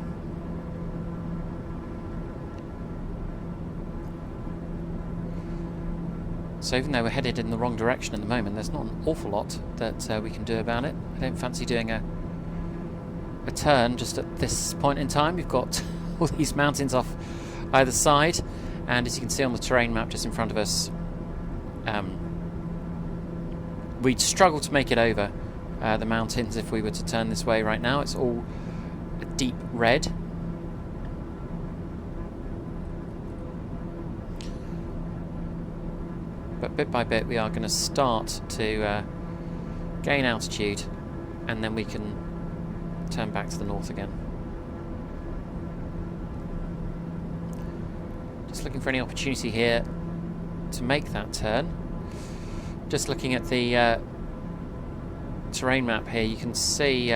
So even though we're headed in the wrong direction at the moment, there's not an awful lot that we can do about it. I don't fancy doing a turn just at this point in time. We've got all these mountains off either side, and as you can see on the terrain map just in front of us, we'd struggle to make it over the mountains if we were to turn this way right now. It's all a deep red. But bit by bit we are going to start to gain altitude, and then we can turn back to the north again. Just looking for any opportunity here to make that turn. Just looking at the terrain map here, you can see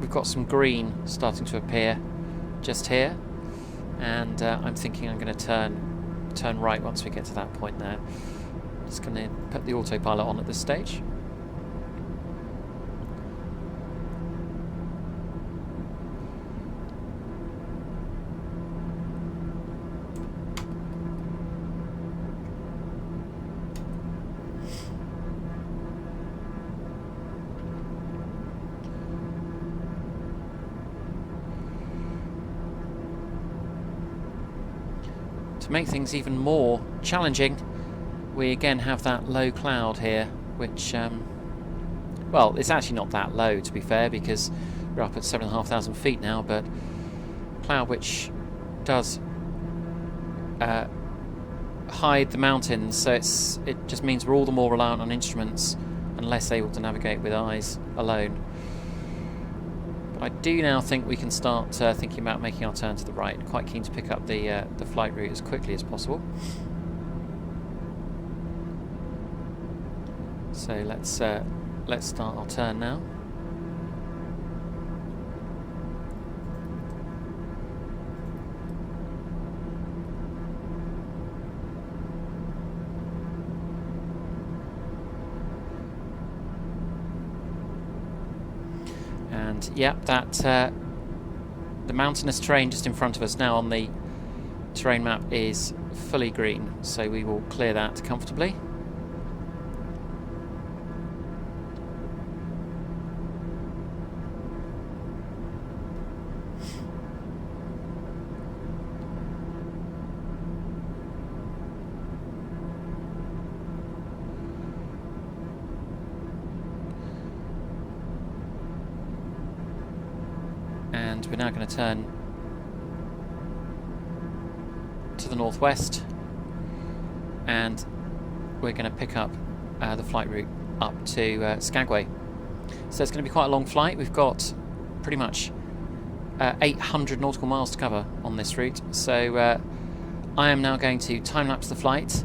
we've got some green starting to appear just here, and I'm thinking I'm going to turn right once we get to that point there. Just going to put the autopilot on at this stage. To make things even more challenging, we again have that low cloud here, which, well, it's actually not that low to be fair, because we're up at 7,500 feet now, but cloud which does hide the mountains, so it just means we're all the more reliant on instruments and less able to navigate with eyes alone. But I do now think we can start thinking about making our turn to the right. Quite keen to pick up the flight route as quickly as possible. So let's start our turn now. And yeah, the mountainous terrain just in front of us now on the terrain map is fully green, so we will clear that comfortably. And we're now going to turn to the northwest, and we're going to pick up the flight route up to Skagway. So it's going to be quite a long flight. We've got pretty much 800 nautical miles to cover on this route. So I am now going to time-lapse the flight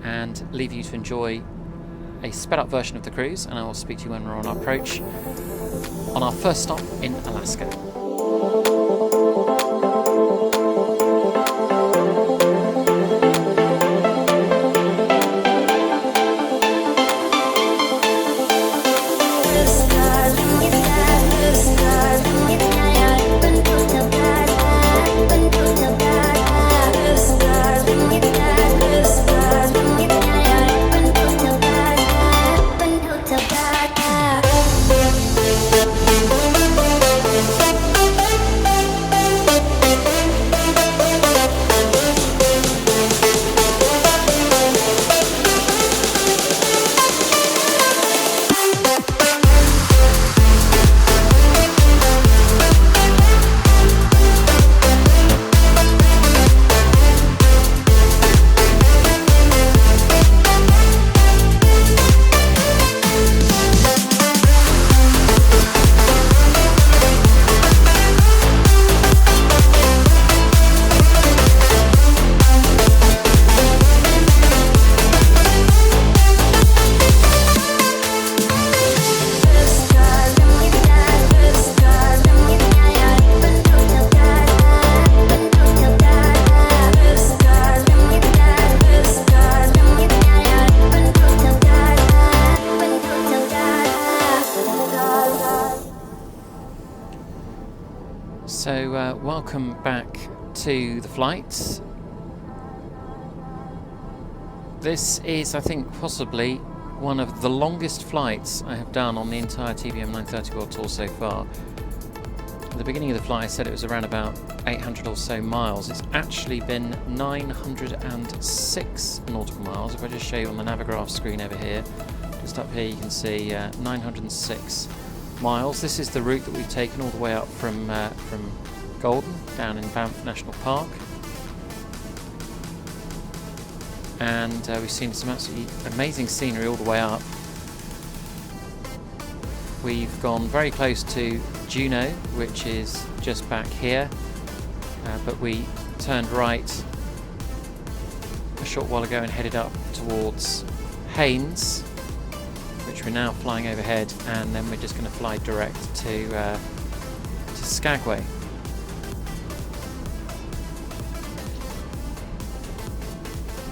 and leave you to enjoy a sped-up version of the cruise, and I will speak to you when we're on our approach on our first stop in Alaska. So welcome back to the flight. This is, I think, possibly one of the longest flights I have done on the entire TBM 930 World Tour so far. At the beginning of the flight I said it was around about 800 or so miles. It's actually been 906 nautical miles. If I just show you on the Navigraph screen over here, just up here you can see 906 miles. This is the route that we've taken all the way up from Golden down in Banff National Park, and we've seen some absolutely amazing scenery all the way up. We've gone very close to Juneau, which is just back here, but we turned right a short while ago and headed up towards Haines, which we're now flying overhead, and then we're just going to fly direct to Skagway.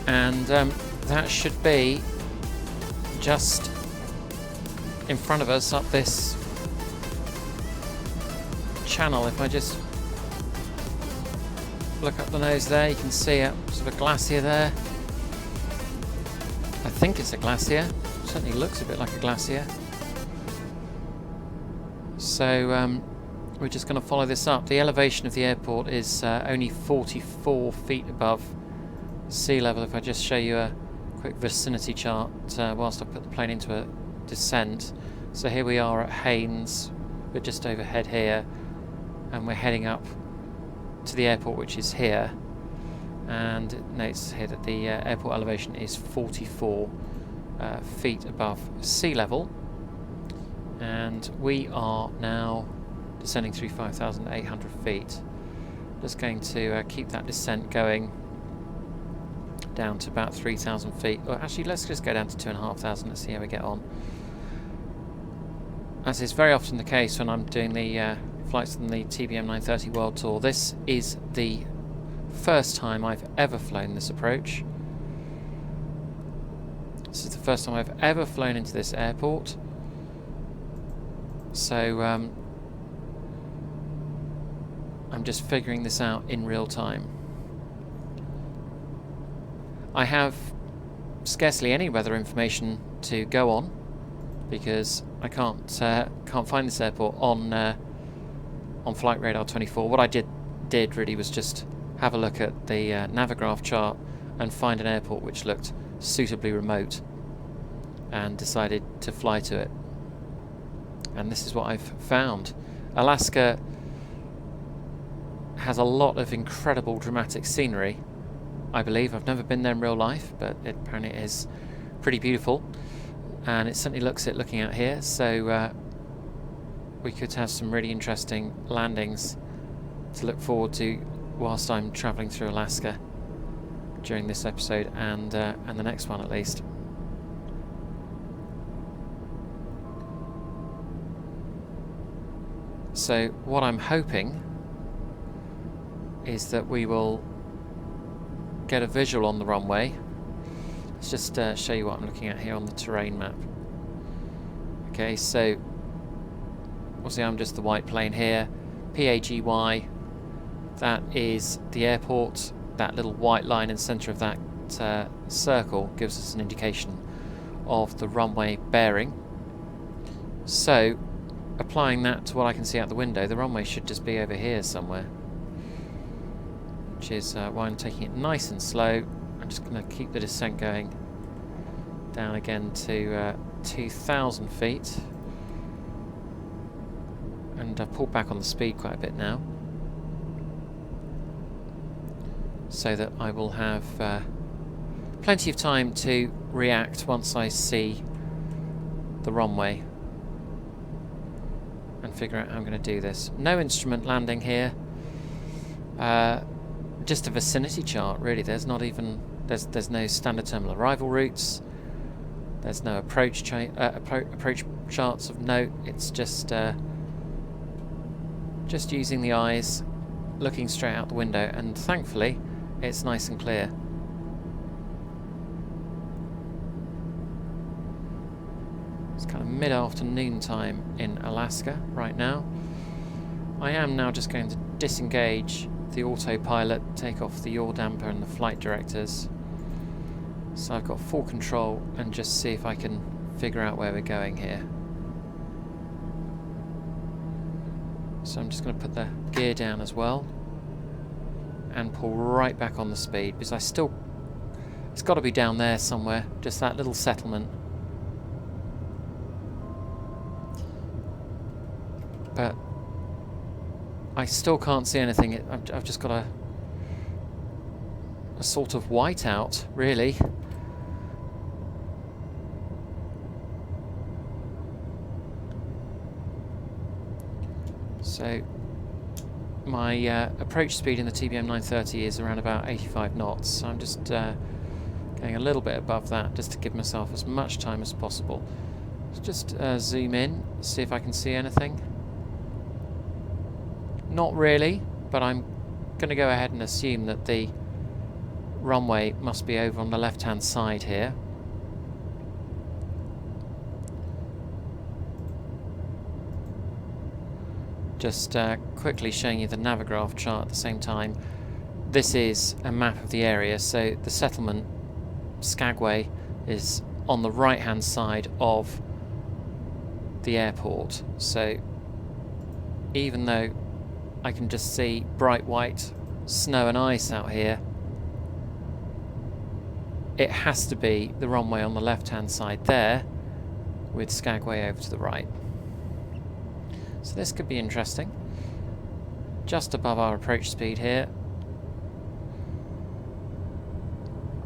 And that should be just in front of us up this channel. If I just look up the nose there, you can see a sort of a glacier there. I think it's a glacier. It certainly looks a bit like a glacier. So we're just going to follow this up. The elevation of the airport is only 44 feet above sea level. If I just show you a quick vicinity chart whilst I put the plane into a descent. So here we are at Haines, we're just overhead here, and we're heading up to the airport, which is here, and it notes here that the airport elevation is 44 feet above sea level, and we are now descending through 5,800 feet. Just going to keep that descent going down to about 3,000 feet. Or actually, let's just go down to 2,500. Let's see how we get on. As is very often the case when I'm doing the flights on the TBM 930 World Tour, this is the first time I've ever flown this approach. This is the first time I've ever flown into this airport. So I'm just figuring this out in real time. I have scarcely any weather information to go on because I can't find this airport on Flight Radar 24. What I did really was just have a look at the Navigraph chart and find an airport which looked suitably remote and decided to fly to it. And this is what I've found. Alaska has a lot of incredible dramatic scenery, I believe. I've never been there in real life, but it apparently is pretty beautiful, and it certainly looks it looking out here. So we could have some really interesting landings to look forward to whilst I'm travelling through Alaska during this episode and the next one at least. So what I'm hoping is that we will get a visual on the runway. Let's just show you what I'm looking at here on the terrain map. Okay, so obviously I'm just the white plane here. PAGY, that is the airport. That little white line in the centre of that circle gives us an indication of the runway bearing. So applying that to what I can see out the window, the runway should just be over here somewhere, which is why I'm taking it nice and slow. I'm just going to keep the descent going down again to 2,000 feet, and I've pulled back on the speed quite a bit now so that I will have plenty of time to react once I see the runway and figure out how I'm going to do this. No instrument landing here, just a vicinity chart really. There's not even there's no standard terminal arrival routes, there's no approach charts of note. It's just using the eyes, looking straight out the window, and thankfully it's nice and clear. It's kind of mid-afternoon time in Alaska right now. I am now just going to disengage the autopilot, take off the yaw damper and the flight directors, so I've got full control, and just see if I can figure out where we're going here. So I'm just going to put the gear down as well and pull right back on the speed, because it's got to be down there somewhere, just that little settlement. But I still can't see anything. I've just got a sort of whiteout, really. So my approach speed in the TBM 930 is around about 85 knots. So I'm just going a little bit above that, just to give myself as much time as possible. Let's just zoom in, see if I can see anything. Not really, but I'm going to go ahead and assume that the runway must be over on the left-hand side here. Just quickly showing you the Navigraph chart at the same time. This is a map of the area, so the settlement, Skagway, is on the right-hand side of the airport. So even though I can just see bright white snow and ice out here, it has to be the runway on the left-hand side there, with Skagway over to the right. So this could be interesting. Just above our approach speed here.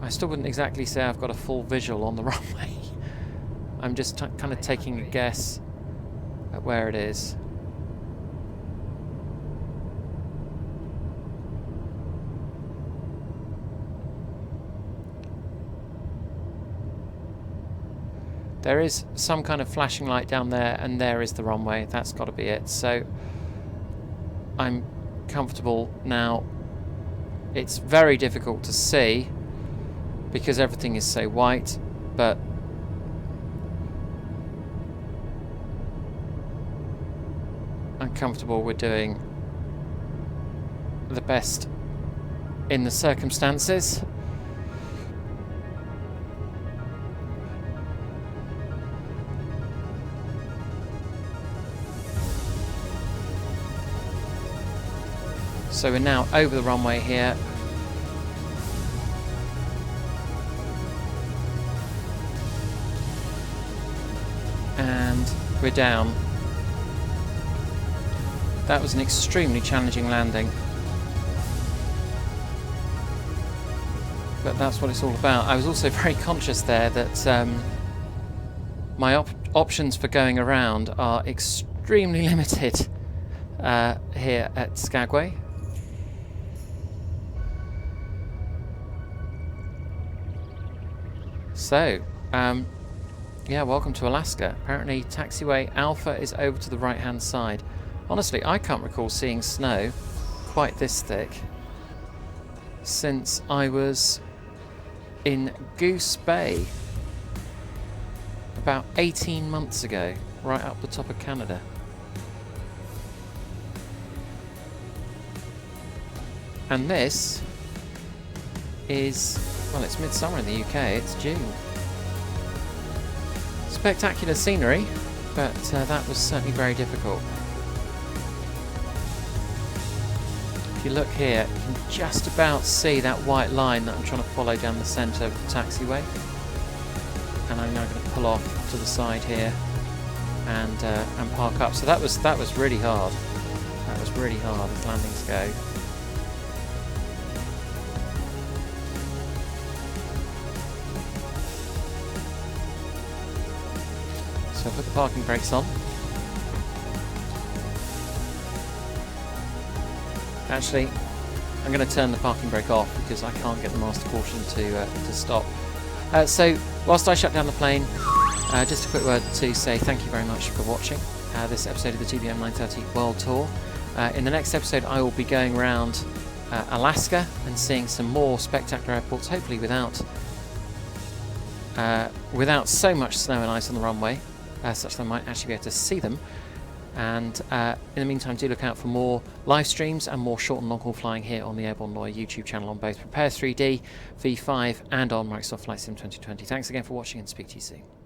I still wouldn't exactly say I've got a full visual on the runway. I'm just kind of taking a guess at where it is. There is some kind of flashing light down there, and there is the runway. That's got to be it. So I'm comfortable now. It's very difficult to see because everything is so white, but I'm comfortable with doing the best in the circumstances. So we're now over the runway here. And we're down. That was an extremely challenging landing. But that's what it's all about. I was also very conscious there that my options for going around are extremely limited here at Skagway. So, yeah, welcome to Alaska. Apparently taxiway Alpha is over to the right hand side. Honestly, I can't recall seeing snow quite this thick since I was in Goose Bay about 18 months ago, right up the top of Canada. And this is, well, it's midsummer in the UK, it's June. Spectacular scenery, but that was certainly very difficult. If you look here, you can just about see that white line that I'm trying to follow down the centre of the taxiway. And I'm now going to pull off to the side here and park up. So that was really hard. That was really hard as landings go. So I put the parking brakes on. Actually, I'm going to turn the parking brake off because I can't get the master caution to stop. So, whilst I shut down the plane, just a quick word to say thank you very much for watching this episode of the TBM 930 World Tour. In the next episode, I will be going around Alaska and seeing some more spectacular airports, hopefully without so much snow and ice on the runway, such that I might actually be able to see them. And in the meantime, do look out for more live streams and more short and long haul flying here on the Airborne Lawyer YouTube channel on both Prepare 3D, V5 and on Microsoft Flight Sim 2020. Thanks again for watching and speak to you soon.